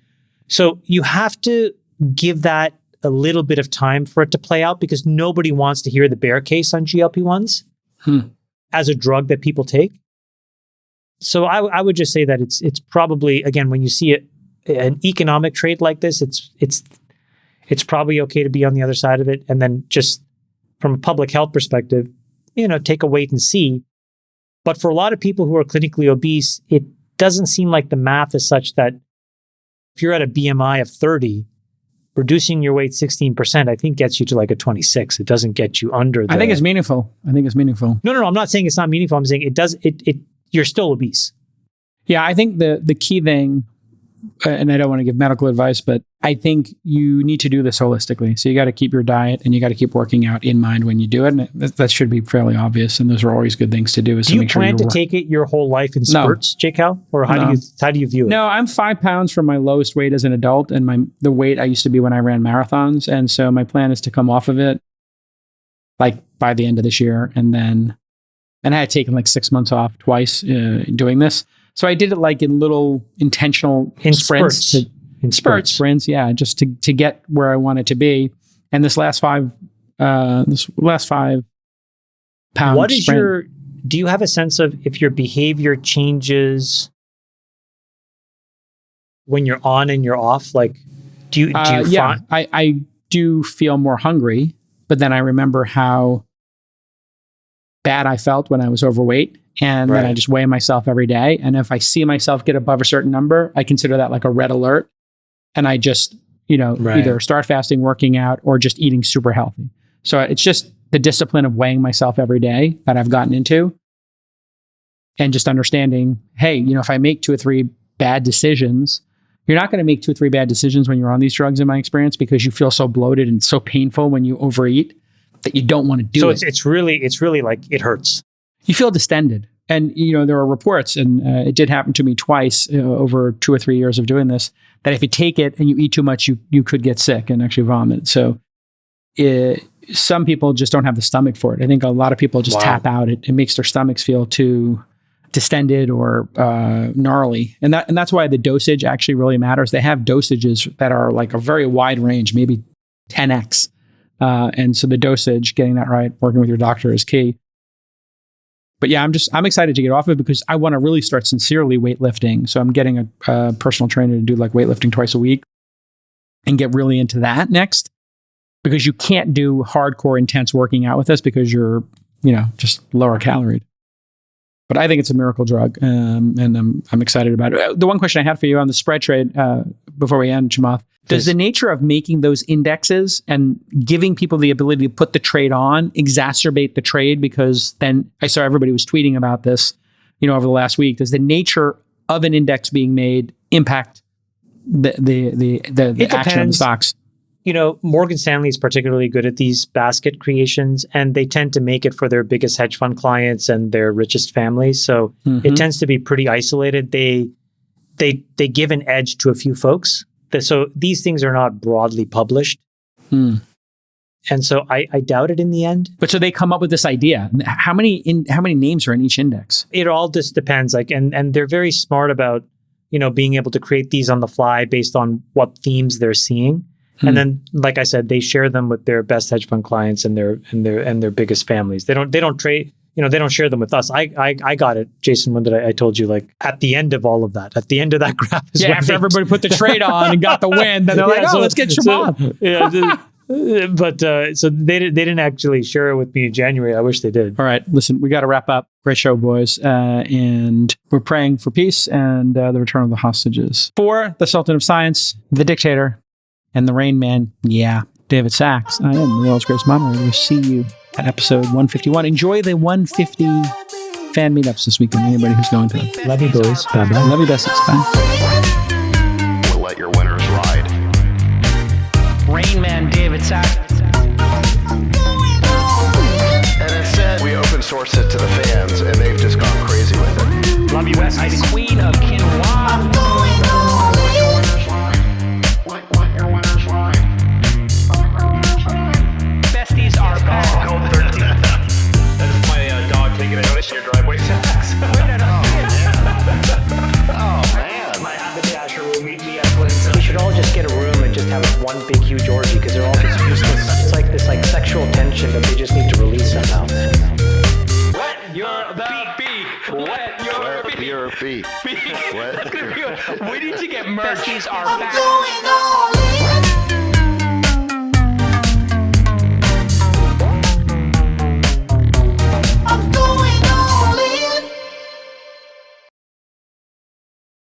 So you have to give that a little bit of time for it to play out, because nobody wants to hear the bear case on GLP-1s as a drug that people take. So I would just say that it's probably, again, when you see an economic trade like this, it's probably okay to be on the other side of it. And then just from a public health perspective, take a wait and see. But for a lot of people who are clinically obese, it doesn't seem like the math is such that if you're at a BMI of 30, reducing your weight 16%, I think gets you to like a 26. It doesn't get you under I think it's meaningful. No, I'm not saying it's not meaningful. I'm saying you're still obese. Yeah, I think the key thing, and I don't want to give medical advice, but I think you need to do this holistically. So you got to keep your diet and you got to keep working out in mind when you do it. And that should be fairly obvious. And those are always good things to do. Do you plan to take it your whole life in spurts, J-Cal? Or how do you view it? No, I'm 5 pounds from my lowest weight as an adult and the weight I used to be when I ran marathons. And so my plan is to come off of it like by the end of this year. And I had taken like 6 months off twice doing this. So I did it like in little intentional sprints. Sprints, yeah, just to get where I want it to be. And this last 5 pound sprint. Do you have a sense of if your behavior changes when you're on and you're off? Like, do you find... I do feel more hungry, but then I remember how bad I felt when I was overweight. And then I just weigh myself every day. And if I see myself get above a certain number, I consider that like a red alert. And I just, either start fasting, working out, or just eating super healthy. So it's just the discipline of weighing myself every day that I've gotten into. And just understanding, hey, if I make 2 or 3 bad decisions, You're not going to make 2 or 3 bad decisions when you're on these drugs, in my experience, because you feel so bloated and so painful when you overeat that you don't want to do it. So it's really like it hurts. You feel distended. And, there are reports, and it did happen to me twice over 2 or 3 years of doing this, that if you take it and you eat too much, you could get sick and actually vomit. So some people just don't have the stomach for it. I think a lot of people just tap out. It makes their stomachs feel too distended or gnarly. And that's why the dosage actually really matters. They have dosages that are like a very wide range, maybe 10x. And so the dosage, getting that right, working with your doctor is key. But yeah, I'm excited to get off of it because I want to really start sincerely weightlifting. So I'm getting a personal trainer to do like weightlifting twice a week and get really into that next, because you can't do hardcore intense working out with this because you're, just lower calorie. But I think it's a miracle drug, and I'm excited about it. The one question I had for you on the spread trade before we end, Chamath, does the nature of making those indexes and giving people the ability to put the trade on exacerbate the trade? Because then I saw everybody was tweeting about this, over the last week. Does the nature of an index being made impact the action of the stocks? Morgan Stanley is particularly good at these basket creations, and they tend to make it for their biggest hedge fund clients and their richest families. So it tends to be pretty isolated. They give an edge to a few folks. So these things are not broadly published. And so I doubt it in the end. But so they come up with this idea. How many names are in each index? It all just depends. And they're very smart about, being able to create these on the fly based on what themes they're seeing. And then, like I said, they share them with their best hedge fund clients and their biggest families. They don't trade, they don't share them with us. I got it, Jason, when I told you, like at the end of all of that, at the end of that graph is after everybody put the trade on and got the win, then they're let's get Chamath. But so they didn't actually share it with me in January. I wish they did. All right, listen, we got to wrap up. Great show, boys. And we're praying for peace and the return of the hostages. For the Sultan of Science, the dictator, and the Rain Man, David Sachs. I am the world's greatest moderator. We'll see you at episode 151. Enjoy the 150 fan meetups this weekend, anybody who's going to them. Love you, boys. Bye-bye. Love you, besties. Bye. We'll let your winners ride. Rain Man David Sachs. And instead, we open source it to the fans, and they've just gone crazy with it. Love you, Bestie. Queen of quinoa. Besties are back. Code 13. That is my dog taking a notice in your driveway. Oh, man. My haberdasher will meet me at Clinton. We should all just get a room and just have one big huge orgy because they're all just useless. It's like this sexual tension that they just need to release somehow. Wet your beak. Wet your beak. Beak. What? We need to get merch. Besties are back. I'm going all in.